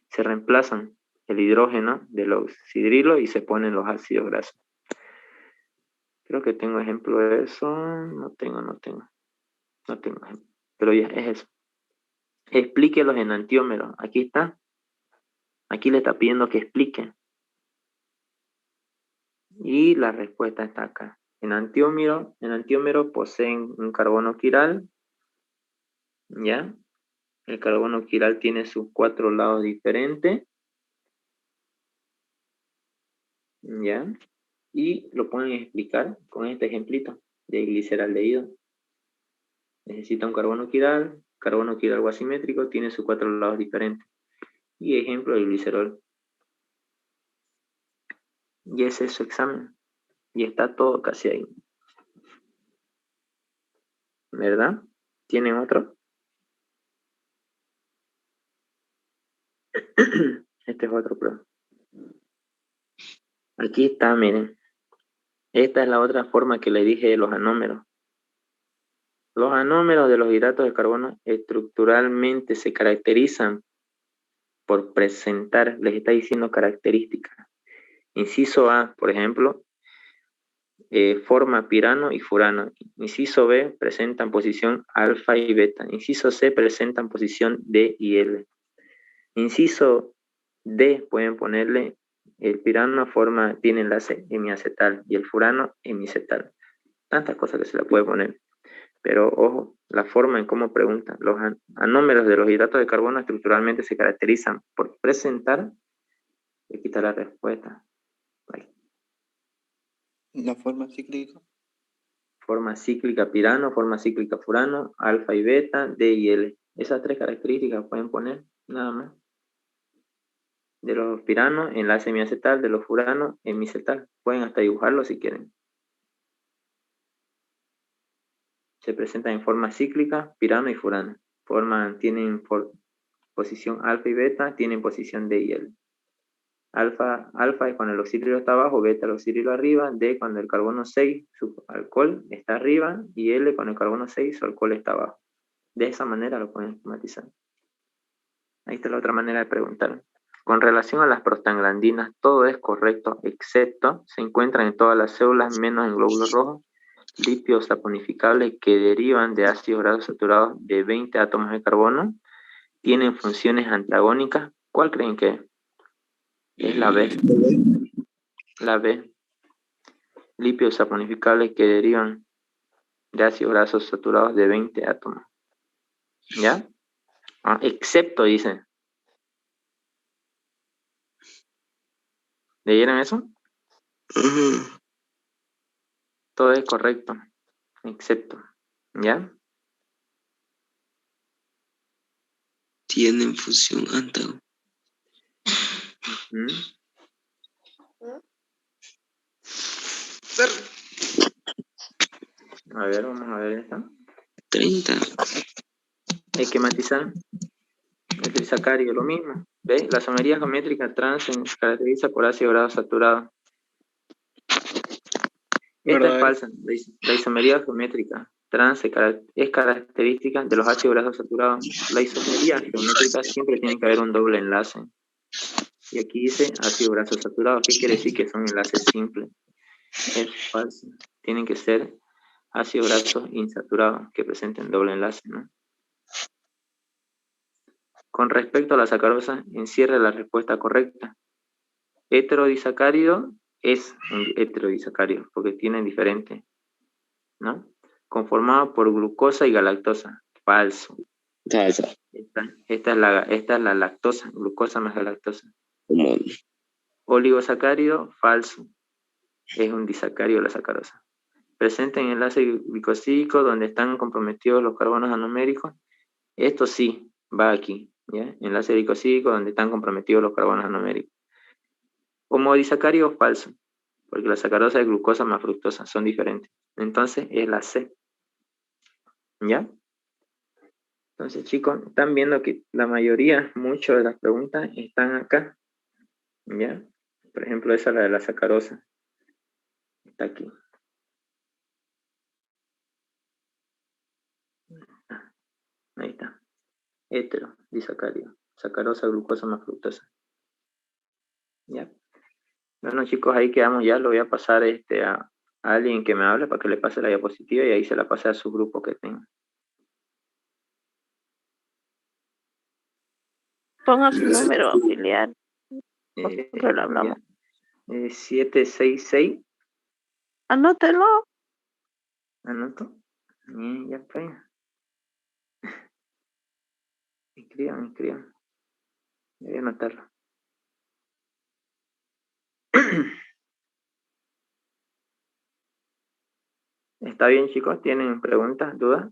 Speaker 1: Se reemplazan el hidrógeno del oxidrilo y se ponen los ácidos grasos. Creo que tengo ejemplo de eso. No tengo ejemplo. Pero ya, es eso. Explique los enantiómeros. Aquí está. Aquí le está pidiendo que explique. Y la respuesta está acá. Enantiómeros poseen un carbono quiral. ¿Ya? El carbono quiral tiene sus 4 lados diferentes. ¿Ya? Y lo pueden explicar con este ejemplito de gliceraldehído. Necesita un carbono quiral o asimétrico, tiene sus 4 lados diferentes. y ejemplo del glicerol. Y ese es su examen. Y está todo casi ahí. ¿Verdad? ¿Tienen otro? Este es otro prueba. Aquí está, miren. Esta es la otra forma que le dije de los anómeros. Los anómeros de los hidratos de carbono estructuralmente se caracterizan por presentar, les está diciendo características. Inciso A, por ejemplo, forma pirano y furano. Inciso B, presentan posición alfa y beta. Inciso C, presentan posición D y L. Inciso D, pueden ponerle el pirano tiene enlace hemiacetal y el furano hemiacetal. Tantas cosas que se le puede poner. Pero ojo, la forma en cómo preguntan. Los anómeros de los hidratos de carbono estructuralmente se caracterizan por presentar. Y aquí está la respuesta. Ahí.
Speaker 5: La forma cíclica.
Speaker 1: Forma cíclica pirano, forma cíclica furano, alfa y beta, D y L. Esas tres características pueden poner, nada más. De los piranos, enlace hemiacetal, de los furanos, hemiacetal. Pueden hasta dibujarlo si quieren. Se presentan en forma cíclica, pirano y furano. Tienen posición alfa y beta, tienen posición D y L. Alfa es cuando el oxídero está abajo, beta el oxídero arriba, D cuando el carbono 6, su alcohol, está arriba, y L cuando el carbono 6, su alcohol está abajo. De esa manera lo pueden esquematizar. Ahí está la otra manera de preguntar. Con relación a las prostaglandinas, todo es correcto, excepto se encuentran en todas las células, menos en glóbulos rojos, lípidos saponificables que derivan de ácidos grasos saturados de 20 átomos de carbono, tienen funciones antagónicas. ¿Cuál creen que es? Es la B. La B. Lípidos saponificables que derivan de ácidos grasos saturados de 20 átomos. ¿Ya? Excepto, dice. ¿Leyeron eso? Todo es correcto, excepto. ¿Ya?
Speaker 8: Tienen fusión antagónica.
Speaker 1: A ver, vamos a ver esta.
Speaker 8: 30.
Speaker 1: Esquematizar. El trisacárido, lo mismo. ¿Ves? La isomería geométrica trans se caracteriza por ácido graso saturado. Esta es falsa. La isomería geométrica trans es característica de los ácidos grasos saturados. La isomería geométrica siempre tiene que haber un doble enlace. Y aquí dice ácido graso saturado. ¿Qué quiere decir? Que son enlaces simples. Es falso. Tienen que ser ácidos grasos insaturados que presenten doble enlace, ¿no? Con respecto a la sacarosa, encierra la respuesta correcta. Heterodisacárido es un heterodisacárido porque tienen diferente, ¿no? Conformado por glucosa y galactosa. Falso.
Speaker 8: Falso.
Speaker 1: Esta es la lactosa, glucosa más galactosa.
Speaker 8: Común.
Speaker 1: Oligosacárido, falso. Es un disacárido la sacarosa. Presente en enlace glicosídico donde están comprometidos los carbonos anoméricos. Esto sí, va aquí, ¿ya? Enlace glicosídico donde están comprometidos los carbonos anoméricos. Homodisacárido, falso, porque la sacarosa es glucosa más fructosa, son diferentes. Entonces es la C. ¿Ya? Entonces, chicos, están viendo que la mayoría, muchas de las preguntas están acá. ¿Ya? Por ejemplo, esa es la de la sacarosa. Está aquí. Ahí está. Heterodisacárido. Sacarosa, glucosa más fructosa. ¿Ya? Bueno, chicos, ahí quedamos ya. Lo voy a pasar a alguien que me hable para que le pase la diapositiva y ahí se la pase a su grupo que tenga.
Speaker 3: Ponga su número auxiliar. Nosotros lo hablamos.
Speaker 1: 766.
Speaker 3: Anótelo.
Speaker 1: ¿Anoto? Ya pues. Escriban. Voy a anotarlo. ¿Está bien, chicos? ¿Tienen preguntas, dudas?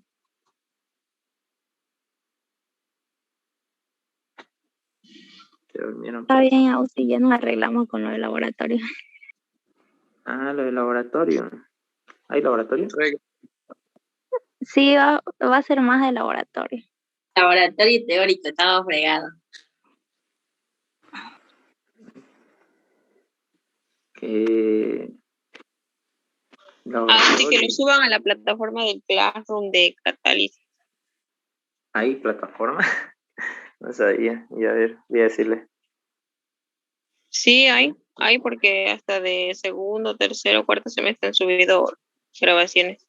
Speaker 1: durmieron.
Speaker 6: Está bien, Ausi, ya nos arreglamos con lo del laboratorio.
Speaker 1: Ah, lo del laboratorio. ¿Hay laboratorio?
Speaker 6: Sí, va a ser más de laboratorio.
Speaker 7: Laboratorio teórico, estamos fregados.
Speaker 1: Que...
Speaker 3: Así que lo suban a la plataforma del Classroom de Catálisis.
Speaker 1: ¿Hay plataforma? No sabía. Y a ver, voy a decirle.
Speaker 3: Sí, hay porque hasta de segundo, tercero, cuarto semestre han subido grabaciones.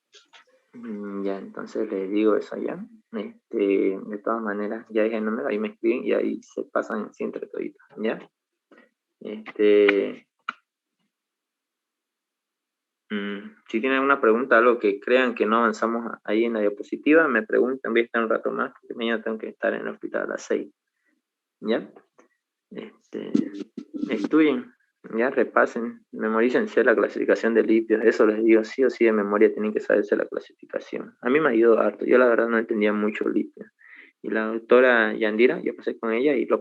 Speaker 1: Ya, entonces les digo eso ya. De todas maneras, ya dije el número, ahí me escriben y ahí se pasan así entre toditos, ¿ya? Si tienen alguna pregunta, algo que crean que no avanzamos ahí en la diapositiva, me preguntan, voy a estar un rato más, porque mañana tengo que estar en el hospital a las 6, ¿ya? Estudien, ya repasen, memorícense la clasificación de lípidos, eso les digo, sí o sí de memoria tienen que saberse la clasificación. A mí me ha ayudado harto, yo la verdad no entendía mucho lípidos. Y la doctora Yandira, yo pasé con ella y lo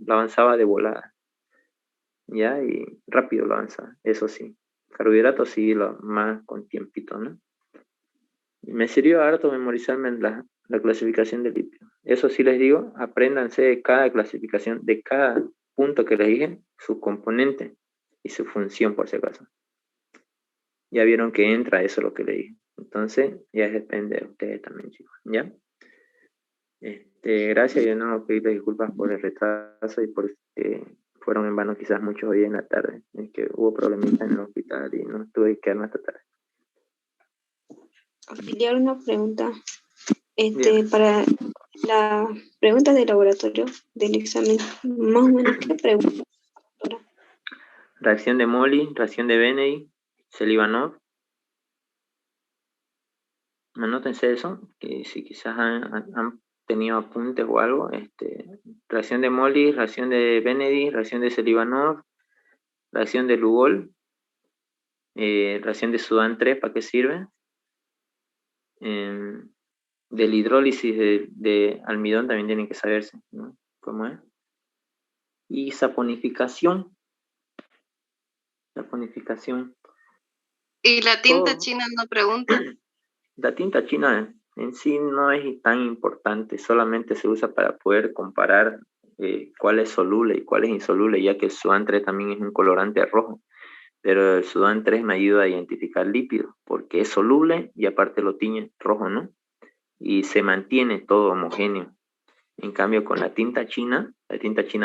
Speaker 1: avanzaba de volada, ya, y rápido lo avanzaba, eso sí. Carbohidratos sí, lo más con tiempito, ¿no? Me sirvió harto memorizarme la clasificación de lípidos. Eso sí les digo, apréndanse de cada clasificación, de cada punto que les dije, su componente y su función, por si acaso. Ya vieron que entra eso lo que le dije. Entonces, ya depende de ustedes también, chicos, ¿ya? Gracias, yo no pedirles disculpas por el retraso y por que fueron en vano quizás muchos hoy en la tarde. Es que hubo problemitas en el hospital y no tuve que quedarme hasta tarde.
Speaker 3: Auxiliar, una pregunta.
Speaker 1: Bien.
Speaker 3: Para las preguntas de laboratorio del examen, más o menos, ¿qué preguntas?
Speaker 1: Reacción de Molly, reacción de Benedict, Selivanov. Anótense eso, que si quizás han tenido apuntes o algo. Reacción de Molly, reacción de Benedict, reacción de Selivanov, reacción de Lugol, reacción de Sudán 3, ¿para qué sirve? Del hidrólisis de almidón también tienen que saberse, ¿no? ¿Cómo es? Y saponificación. Saponificación.
Speaker 4: ¿Y la tinta
Speaker 1: Todo.
Speaker 4: china no pregunta?
Speaker 1: La tinta china en sí no es tan importante, solamente se usa para poder comparar cuál es soluble y cuál es insoluble, ya que el Sudán 3 también es un colorante rojo, pero el Sudán 3 me ayuda a identificar lípidos, porque es soluble y aparte lo tiñe rojo, ¿no? Y se mantiene todo homogéneo. En cambio, con la tinta china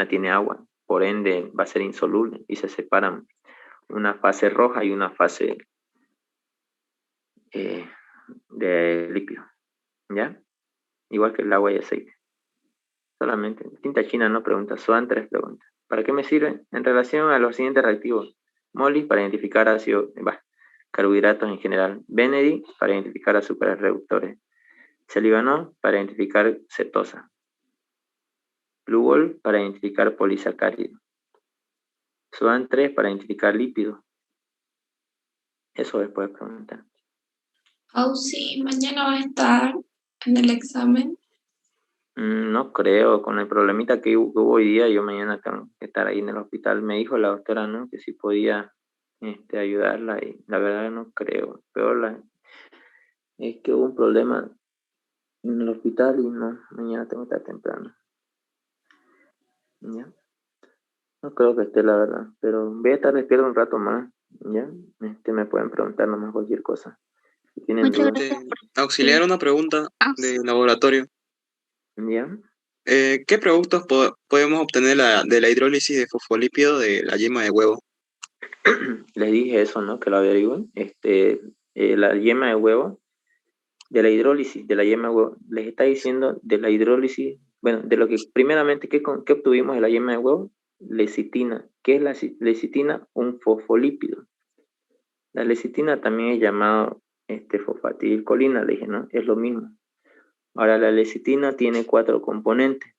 Speaker 1: tiene agua, por ende va a ser insoluble y se separan una fase roja y una fase de lípido, ¿ya? Igual que el agua y aceite. Solamente. Tinta china no pregunta, Sudán 3 preguntas. ¿Para qué me sirve? En relación a los siguientes reactivos. Molly para identificar carbohidratos en general. Benedict para identificar azúcares reductores. Selivanov para identificar cetosa. Lugol para identificar polisacáridos. Sudán 3 para identificar lípidos. Eso después preguntar.
Speaker 9: Sí, mañana va a estar en el examen.
Speaker 1: No creo, con el problemita que hubo hoy día, yo mañana tengo que estar ahí en el hospital. Me dijo la doctora, ¿no? Que si podía ayudarla y la verdad no creo. Peor es que hubo un problema en el hospital y no, mañana tengo que estar temprano. ¿Ya? No creo que esté, la verdad, pero voy a estar despierto un rato más, ¿ya? Me pueden preguntar nomás cualquier cosa. Si tienen
Speaker 6: Muchas
Speaker 1: dudas.
Speaker 6: gracias.
Speaker 8: Auxiliar, una pregunta de laboratorio.
Speaker 1: ¿Ya?
Speaker 8: ¿Qué productos podemos obtener de la hidrólisis de fosfolípido de la yema de huevo?
Speaker 1: Les dije eso, ¿no? Que lo averigüen. La yema de huevo, de la hidrólisis de la yema de huevo, les está diciendo de la hidrólisis, bueno, de lo que primeramente, ¿qué obtuvimos de la yema de huevo? Lecitina. ¿Qué es la lecitina? Un fosfolípido. La lecitina también es llamado fosfatidilcolina, le dije, ¿no? Es lo mismo. Ahora, la lecitina tiene 4 componentes,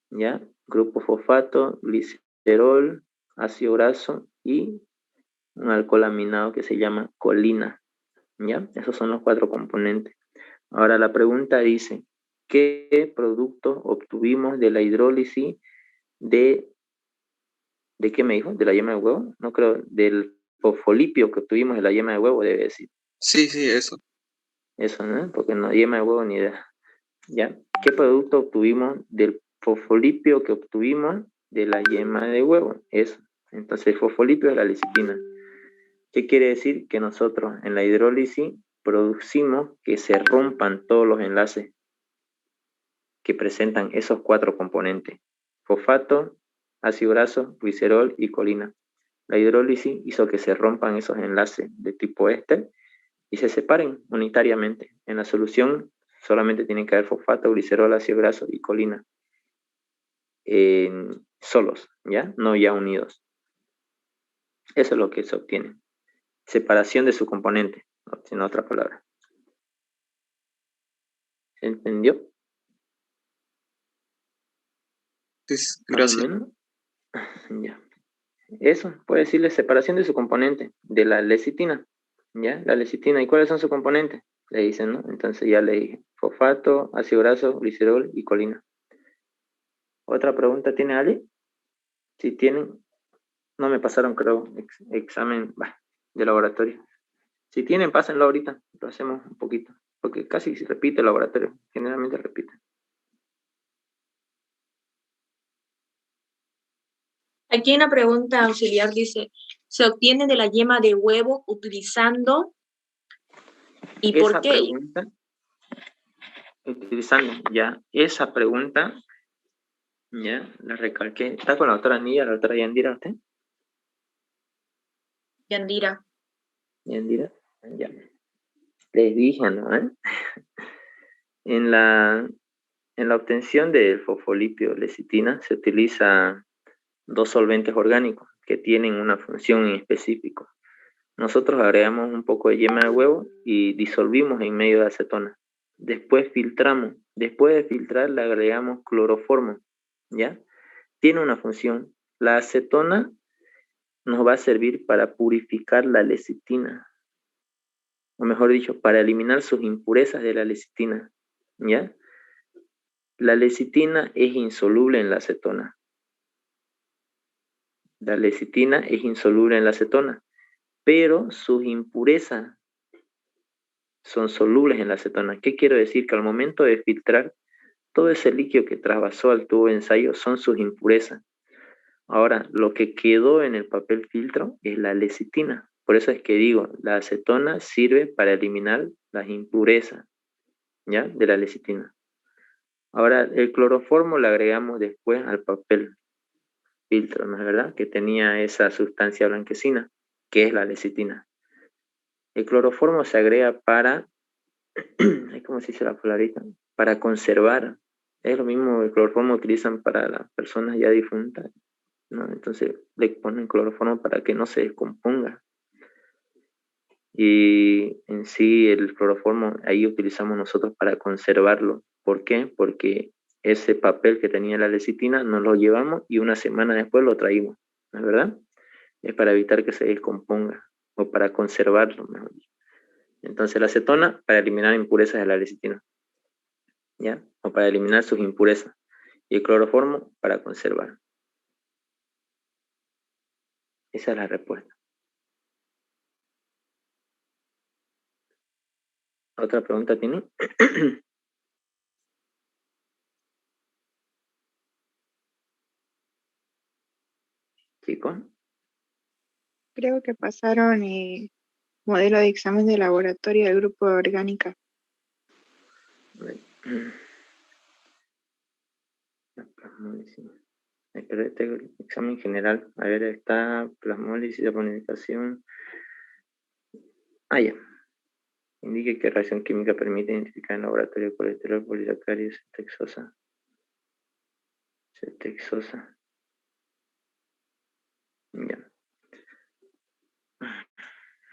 Speaker 1: ¿ya? Grupo fosfato, glicerol, ácido graso y un alcohol aminado que se llama colina, ¿ya? Esos son los 4 componentes. Ahora la pregunta dice, ¿qué producto obtuvimos de la hidrólisis ¿de qué me dijo? ¿De la yema de huevo? No creo, del fosfolipio que obtuvimos de la yema de huevo, debe decir.
Speaker 8: Sí, sí, eso.
Speaker 1: Eso, ¿no? Porque no yema de huevo ni idea. ¿Ya? ¿Qué producto obtuvimos del fosfolipio que obtuvimos de la yema de huevo? Eso. Entonces, el fosfolipio es la lecitina. ¿Qué quiere decir? Que nosotros en la hidrólisis producimos que se rompan todos los enlaces que presentan esos 4 componentes: fosfato, ácido graso, glicerol y colina. La hidrólisis hizo que se rompan esos enlaces de tipo éster y se separen unitariamente. En la solución solamente tienen que haber fosfato, glicerol, ácido graso y colina. Solos, ¿ya? No ya unidos. Eso es lo que se obtiene. Separación de su componente, en otra palabra. ¿Se entendió?
Speaker 8: Sí, gracias.
Speaker 1: Más o menos. Ya. Eso, puede decirle separación de su componente, de la lecitina. ¿Ya? La lecitina. ¿Y cuáles son sus componentes? Le dicen, ¿no? Entonces ya le dije: fosfato, ácido graso, glicerol y colina. ¿Otra pregunta tiene alguien? Si tienen, no me pasaron, creo, examen de laboratorio. Si tienen, pásenlo ahorita, lo hacemos un poquito, porque casi se repite el laboratorio, generalmente repite.
Speaker 7: Aquí hay una pregunta auxiliar, dice, ¿se obtiene de la yema de huevo utilizando y por
Speaker 1: Esa
Speaker 7: qué?
Speaker 1: Pregunta, utilizando ya esa pregunta, ya la recalqué. ¿Está con la doctora Nilla, la doctora Yandira usted?
Speaker 7: Yandira.
Speaker 1: Yandira, ya. Les dije, ¿no? En la obtención del fosfolipio lecitina se utiliza 2 solventes orgánicos que tienen una función en específico. Nosotros agregamos un poco de yema de huevo y disolvimos en medio de acetona. Después filtramos. Después de filtrar le agregamos cloroformo, ¿ya? Tiene una función. La acetona nos va a servir para purificar la lecitina, o mejor dicho, para eliminar sus impurezas de la lecitina, ¿ya? La lecitina es insoluble en la acetona. La lecitina es insoluble en la acetona, pero sus impurezas son solubles en la acetona. ¿Qué quiero decir? Que al momento de filtrar, todo ese líquido que trasvasó al tubo de ensayo son sus impurezas. Ahora, lo que quedó en el papel filtro es la lecitina. Por eso es que digo, la acetona sirve para eliminar las impurezas, ¿ya? De la lecitina. Ahora, el cloroformo lo agregamos después al papel filtro, ¿no es verdad? Que tenía esa sustancia blanquecina, que es la lecitina. El cloroformo se agrega para, ¿cómo se dice la palabra? Para conservar. Es lo mismo el cloroformo que utilizan para las personas ya difuntas, ¿no? Entonces le ponen cloroformo para que no se descomponga. Y en sí el cloroformo ahí utilizamos nosotros para conservarlo. ¿Por qué? Porque ese papel que tenía la lecitina nos lo llevamos y una semana después lo traímos, ¿no es verdad? Es para evitar que se descomponga o para conservarlo, mejor dicho. Entonces la acetona para eliminar impurezas de la lecitina, ¿ya? O para eliminar sus impurezas. Y el cloroformo para conservar. Esa es la respuesta. ¿Otra pregunta tiene? ¿Chicos?
Speaker 6: Creo que pasaron modelo de examen de laboratorio del grupo de orgánica.
Speaker 1: La plasmólisis. Pero este examen general. A ver, está plasmólisis, saponificación. Ya. Indique qué reacción química permite identificar en laboratorio el colesterol polisacárido cetexosa. Ya.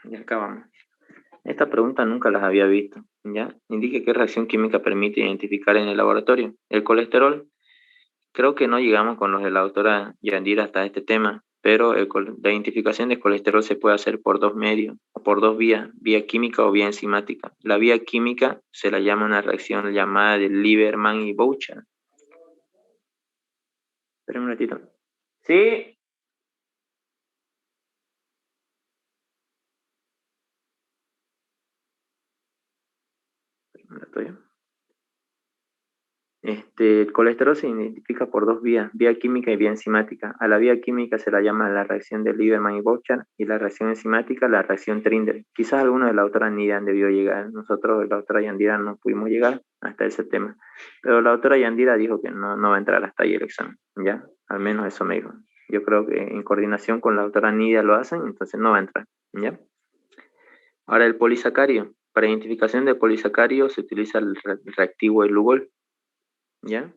Speaker 1: Y acá vamos. Esta pregunta nunca las había visto, ¿ya? Indique qué reacción química permite identificar en el laboratorio el colesterol. Creo que no llegamos con los de la doctora Yandira hasta este tema, pero la identificación de colesterol se puede hacer por dos medios, o por dos vías, vía química o vía enzimática. La vía química se la llama una reacción llamada de Lieberman y Bouchard. Esperen un ratito. Sí. El colesterol se identifica por dos vías, vía química y vía enzimática. A la vía química se la llama la reacción de Lieberman y Bouchard, y la reacción enzimática la reacción Trinder. Quizás algunos de la autora Nida han debido llegar. Nosotros, la autora Yandira, no pudimos llegar hasta ese tema. Pero la autora Yandira dijo que no va a entrar hasta ahí el examen, ¿ya? Al menos eso me dijo. Yo creo que en coordinación con la autora Nida lo hacen, entonces no va a entrar, ¿ya? Ahora el polisacario. Para identificación de polisacario se utiliza el reactivo de Lugol, ¿ya?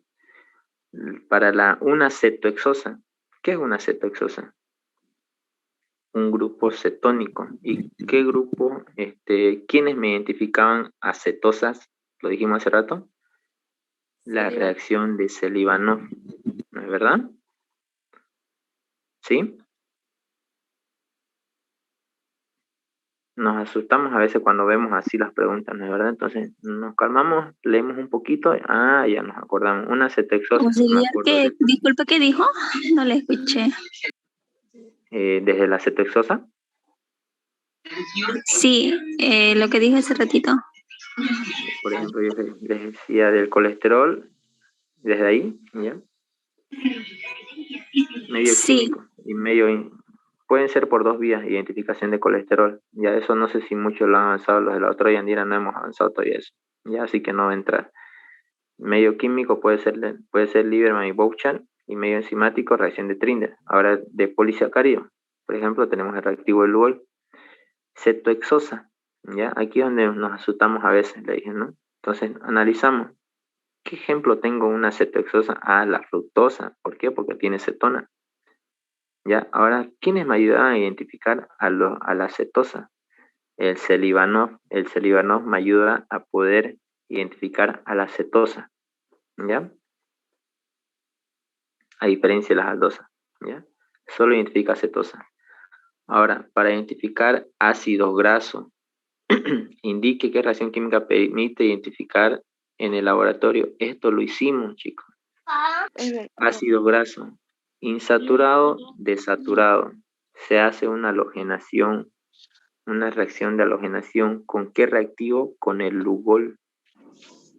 Speaker 1: Para una cetohexosa. ¿Qué es una cetohexosa? Un grupo cetónico. ¿Y qué grupo? ¿Quiénes me identificaban acetosas? Lo dijimos hace rato. La reacción de Selivanov, ¿no es verdad? ¿Sí? Nos asustamos a veces cuando vemos así las preguntas, ¿no es verdad? Entonces nos calmamos, leemos un poquito, ya nos acordamos. Una cetohexosa.
Speaker 10: Disculpe, ¿qué dijo? No le escuché.
Speaker 1: ¿Desde la cetohexosa?
Speaker 10: Sí, lo que dije hace ratito.
Speaker 1: Por ejemplo, yo les decía del colesterol, desde ahí, ¿ya? Medio químico y medio... Pueden ser por dos vías, identificación de colesterol. Ya eso no sé si muchos lo han avanzado, los de la otra Yandira no hemos avanzado todavía eso. Ya, así que no va a entrar. Medio químico puede ser Lieberman y Bouchard, y medio enzimático, reacción de Trinder. Ahora, de polisacario, por ejemplo, tenemos el reactivo de Lugol. Cetohexosa, ¿ya? Aquí es donde nos asustamos a veces, le dije, ¿no? Entonces, analizamos. ¿Qué ejemplo tengo una cetohexosa? La fructosa. ¿Por qué? Porque tiene cetona. ¿Ya? Ahora, ¿quiénes me ayudan a identificar a la cetosa? El Selivanov. El Selivanov me ayuda a poder identificar a la cetosa, ¿ya? A diferencia de las aldosas, ¿ya? Solo identifica cetosa. Ahora, para identificar ácidos grasos, indique qué reacción química permite identificar en el laboratorio. Esto lo hicimos, chicos. Ácido graso, insaturado, desaturado. Se hace una halogenación, una reacción de halogenación. ¿Con qué reactivo? Con el Lugol,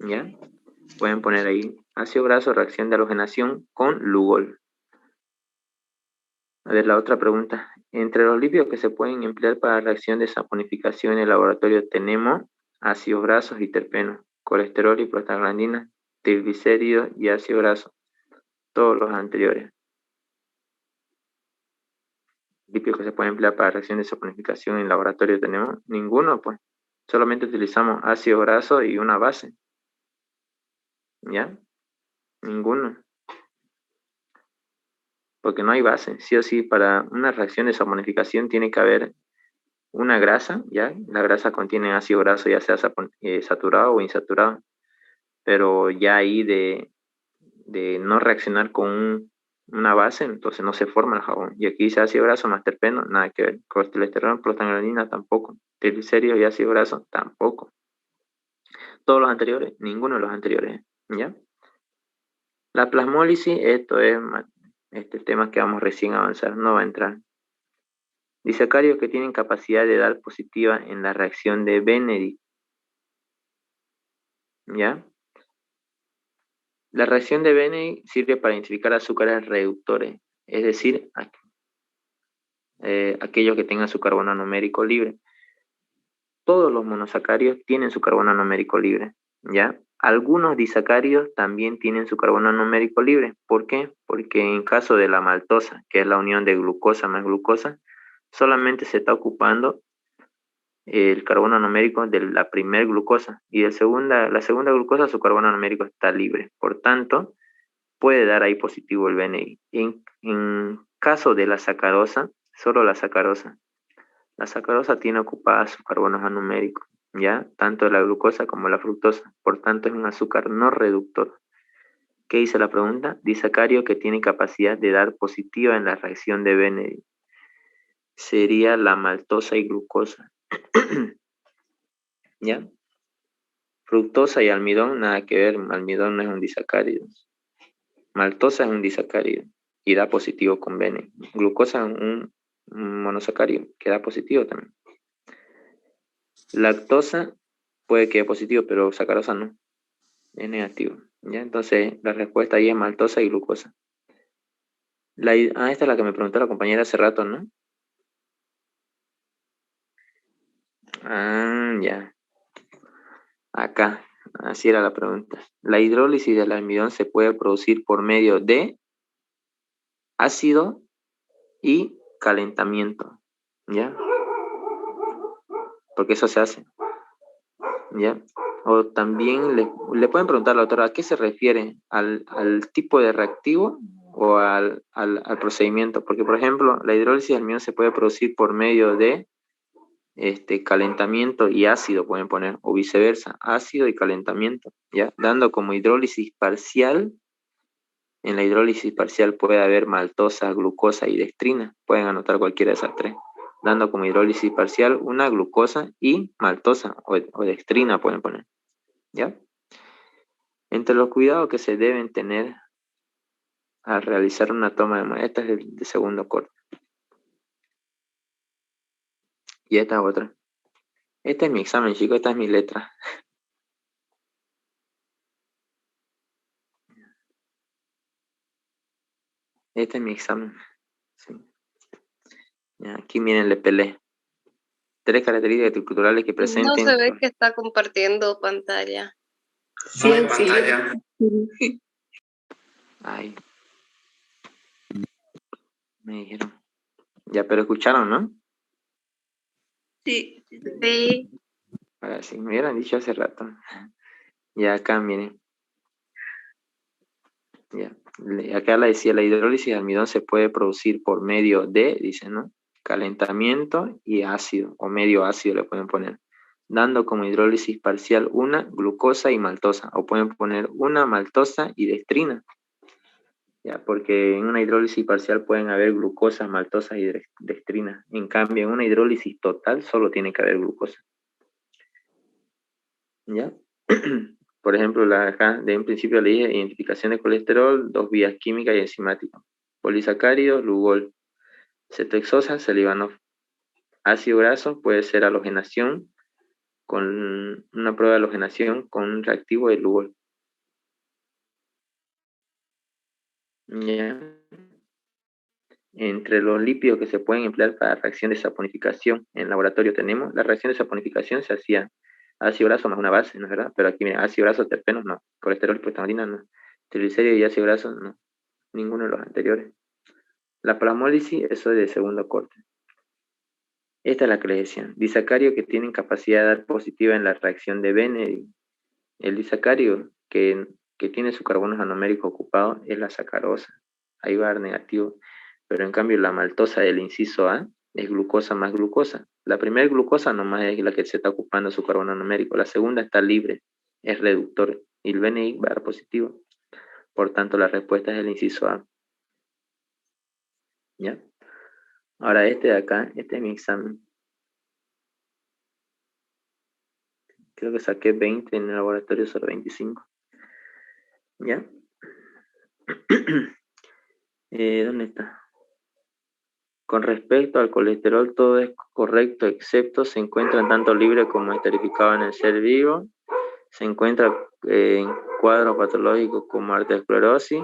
Speaker 1: ¿ya? Pueden poner ahí, ácido graso, reacción de halogenación con Lugol. A ver, la otra pregunta. Entre los lípidos que se pueden emplear para reacción de saponificación en el laboratorio tenemos ácidos grasos y terpenos, colesterol y prostaglandinas, triglicéridos y ácido graso. Todos los anteriores. Lípidos que se pueden emplear para reacción de saponificación en el laboratorio tenemos ninguno, pues. Solamente utilizamos ácido graso y una base. ¿Ya? Ninguno. Porque no hay base. Sí o sí, para una reacción de saponificación tiene que haber una grasa, ¿ya? La grasa contiene ácido graso, ya sea saturado o insaturado. Pero ya ahí de no reaccionar con una base, entonces no se forma el jabón. Y aquí dice ácido graso más terpeno, nada que ver. Colesterol, prostaglandina, tampoco. Triglicéridos y ácido graso, tampoco. Todos los anteriores, ninguno de los anteriores, ¿ya? La plasmólisis, esto es este tema que vamos recién a avanzar, no va a entrar. Disacarios que tienen capacidad de dar positiva en la reacción de Benedict, ¿ya? La reacción de Benedict sirve para identificar azúcares reductores, es decir, aquellos que tengan su carbono numérico libre. Todos los monosacarios tienen su carbono numérico libre, ¿ya? Algunos disacarios también tienen su carbono numérico libre. ¿Por qué? Porque en caso de la maltosa, que es la unión de glucosa más glucosa, solamente se está ocupando el carbono numérico de la primer glucosa, y la segunda glucosa su carbono numérico está libre. Por tanto, puede dar ahí positivo el BNI. En caso de la sacarosa, solo la sacarosa tiene ocupada su carbono numérico, ¿ya? Tanto la glucosa como la fructosa. Por tanto, es un azúcar no reductor. ¿Qué dice la pregunta? Disacario que tiene capacidad de dar positiva en la reacción de Benedict. Sería la maltosa y glucosa. ¿Ya? Fructosa y almidón, nada que ver. Almidón no es un disacárido. Maltosa es un disacárido y da positivo con Benedict. Glucosa es un monosacárido que da positivo también. Lactosa puede que dé positivo, pero sacarosa no. Es negativo. ¿Ya? Entonces, la respuesta ahí es maltosa y glucosa. Esta es la que me preguntó la compañera hace rato, ¿no? Ya. Acá. Así era la pregunta. La hidrólisis del almidón se puede producir por medio de ácido y calentamiento. ¿Ya? Porque eso se hace. ¿Ya? O también le pueden preguntar a la autora, ¿a qué se refiere? ¿Al tipo de reactivo o al procedimiento? Porque, por ejemplo, la hidrólisis del almidón se puede producir por medio de calentamiento y ácido, pueden poner, o viceversa, ácido y calentamiento, ¿ya? Dando como hidrólisis parcial. En la hidrólisis parcial puede haber maltosa, glucosa y dextrina. Pueden anotar cualquiera de esas tres. Dando como hidrólisis parcial una glucosa y maltosa o dextrina pueden poner. ¿Ya? Entre los cuidados que se deben tener al realizar una toma de muestras de segundo corte. Y esta es otra. Este es mi examen, chicos. Esta es mi letra. Este es mi examen. Sí. Ya, aquí miren, le pelé. 3 características estructurales que presenten.
Speaker 3: No se ve que está compartiendo pantalla.
Speaker 2: Sí, auxilio.
Speaker 1: Ay. Me dijeron. Ya, pero escucharon, ¿no?
Speaker 3: Sí. Sí.
Speaker 1: Ahora sí, me hubieran dicho hace rato. Ya acá, miren. Ya. Acá la decía, la hidrólisis de almidón se puede producir por medio de, dice, ¿no? Calentamiento y ácido, o medio ácido le pueden poner. Dando como hidrólisis parcial una glucosa y maltosa, o pueden poner una maltosa y dextrina. Ya, porque en una hidrólisis parcial pueden haber glucosas, maltosas y dextrinas. En cambio, en una hidrólisis total solo tiene que haber glucosa. ¿Ya? Por ejemplo, acá de un principio le dije identificación de colesterol, 2 vías químicas y enzimáticas. Polisacáridos, Lugol. Cetoexosa, Selivanov. Ácido graso puede ser halogenación, con una prueba de halogenación con un reactivo de Lugol. ¿Ya? Entre los lípidos que se pueden emplear para reacción de saponificación en laboratorio tenemos, la reacción de saponificación se hacía ácido graso más una base, ¿no es verdad? Pero aquí, mira, ácido graso, terpenos, no. Colesterol, prostaglandina, no. Triglicéridos y ácido graso, no. Ninguno de los anteriores. La plasmólisis, eso es de segundo corte. Esta es la que les decía. Disacarios que tienen capacidad de dar positiva en la reacción de Benedict. El disacario que tiene su carbono anomérico ocupado es la sacarosa. Ahí va a dar negativo. Pero en cambio la maltosa del inciso A es glucosa más glucosa. La primera glucosa nomás es la que se está ocupando su carbono anomérico. La segunda está libre, es reductor. Y el Benedict va a dar positivo. Por tanto, la respuesta es el inciso A. ¿Ya? Ahora este de acá, este es mi examen. Creo que saqué 20 en el laboratorio, solo 25. ¿Ya? ¿Dónde está? Con respecto al colesterol, todo es correcto, excepto se encuentra tanto libre como esterificado en el ser vivo. Se encuentra en cuadro patológico como arteriosclerosis.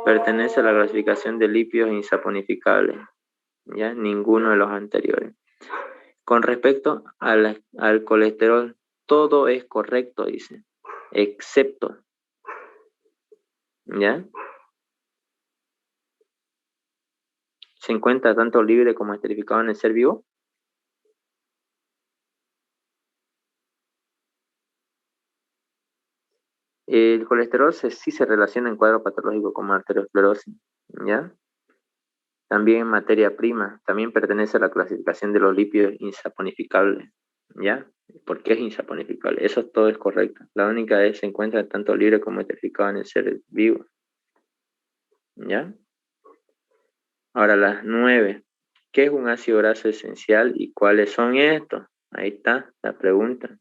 Speaker 1: Pertenece a la clasificación de lípidos insaponificables. ¿Ya? Ninguno de los anteriores. Con respecto al colesterol, todo es correcto, dice, excepto. ¿Ya? Se encuentra tanto libre como esterificado en el ser vivo. El colesterol sí se relaciona en cuadro patológico con arteriosclerosis, ¿ya? También en materia prima, también pertenece a la clasificación de los lípidos insaponificables, ¿ya? porque es insaponificable. Eso todo es correcto. La única es se encuentra tanto libre como eterificado en el ser vivo. ¿Ya? Ahora las 9. ¿Qué es un ácido graso esencial y cuáles son estos? Ahí está la pregunta.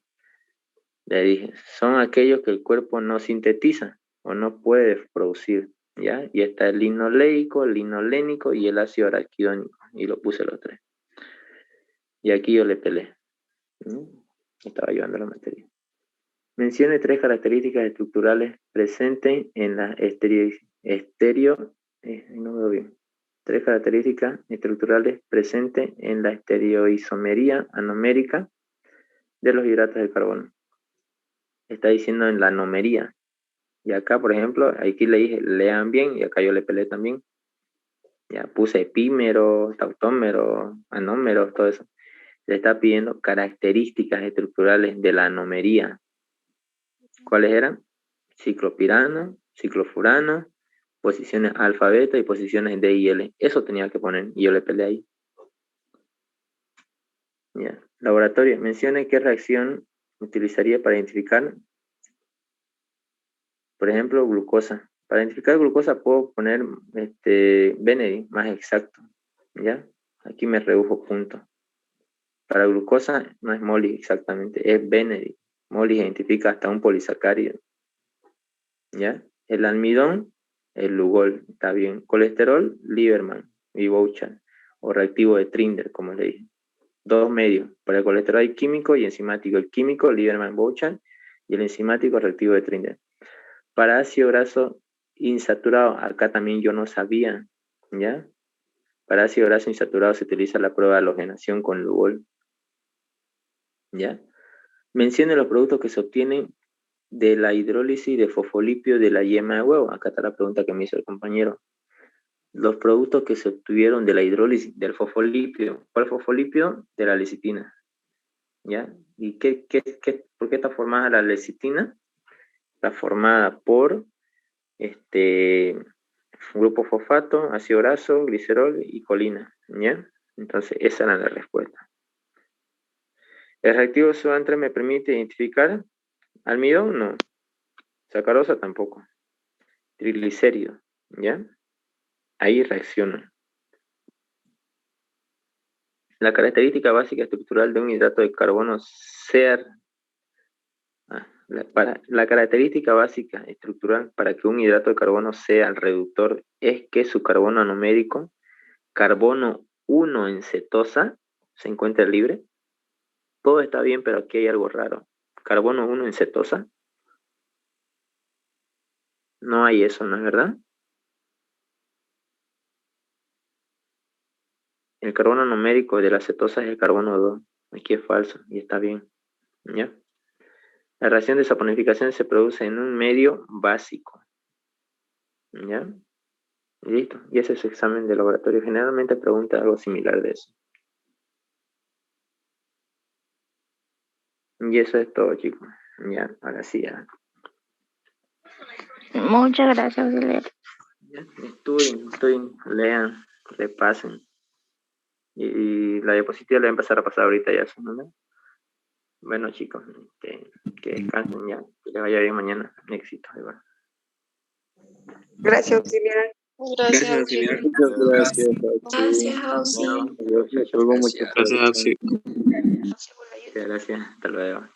Speaker 1: Le dije, son aquellos que el cuerpo no sintetiza o no puede producir, ¿ya? Y está el linoleico, el linolénico y el ácido araquidónico. Y lo puse los 3. Y aquí yo le peleé. Estaba llevando la materia. Mencione 3 características estructurales presentes en la no veo bien. 3 características estructurales presentes en la estereoisomería anomérica de los hidratos de carbono. Está diciendo en la anomería. Y acá, por ejemplo, aquí le dije, lean bien, y acá yo le peleé también. Ya puse epímero, tautómero, anómero, todo eso. Le está pidiendo características estructurales de la anomería. ¿Cuáles eran? Ciclopirano, ciclofurano, posiciones alfa, beta y posiciones D y L. Eso tenía que poner y yo le peleé ahí. Ya. Laboratorio, mencione qué reacción utilizaría para identificar, por ejemplo, glucosa. Para identificar glucosa puedo poner Benedict, más exacto. ¿Ya? Aquí me redujo punto. Para glucosa no es Molly exactamente, es Benedict. Molly identifica hasta un polisacárido. ¿Ya? El almidón, el Lugol, está bien. Colesterol, Lieberman y Bouchard, o reactivo de Trinder, como le dije. 2 medios. Para el colesterol hay químico y enzimático. El químico, Lieberman, Bouchard, y el enzimático, reactivo de Trinder. Para ácido graso insaturado, acá también yo no sabía, ¿ya? Para ácido graso insaturado se utiliza la prueba de halogenación con Lugol, ¿ya? Mencione los productos que se obtienen de la hidrólisis de fosfolipio de la yema de huevo. Acá está la pregunta que me hizo el compañero. Los productos que se obtuvieron de la hidrólisis del fosfolipio. ¿Cuál fosfolipio? De la lecitina. ¿Ya? ¿Y por qué está formada la lecitina? Está formada por grupo fosfato, ácido graso, glicerol y colina. ¿Ya? Entonces, esa era la respuesta. ¿El reactivo SO3 me permite identificar almidón? No. Sacarosa tampoco. Triglicérido, ¿ya? Ahí reaccionan. La característica básica estructural de un hidrato de carbono la característica básica estructural para que un hidrato de carbono sea el reductor es que su carbono anomérico, carbono 1 en cetosa, se encuentra libre. Todo está bien, pero aquí hay algo raro. Carbono 1 en cetosa. No hay eso, ¿no es verdad? El carbono numérico de la cetosa es el carbono 2. Aquí es falso y está bien. ¿Ya? La reacción de saponificación se produce en un medio básico. ¿Ya? Listo. Y ese es el examen de laboratorio. Generalmente pregunta algo similar de eso. Y eso es todo, chicos. Ya, ahora sí, ya.
Speaker 10: Muchas gracias, auxiliar.
Speaker 1: Ya, estudien, lean, repasen. Y la diapositiva la voy a empezar a pasar ahorita ya, ¿no? Bueno, chicos, que descansen ya, que les vaya bien mañana. Éxito, igual.
Speaker 11: Gracias, auxiliar.
Speaker 3: Gracias, auxiliar.
Speaker 8: Gracias.
Speaker 9: Gracias, Auxi.
Speaker 1: Adiós,
Speaker 8: Gracias, Auxi.
Speaker 1: gracias, hasta luego.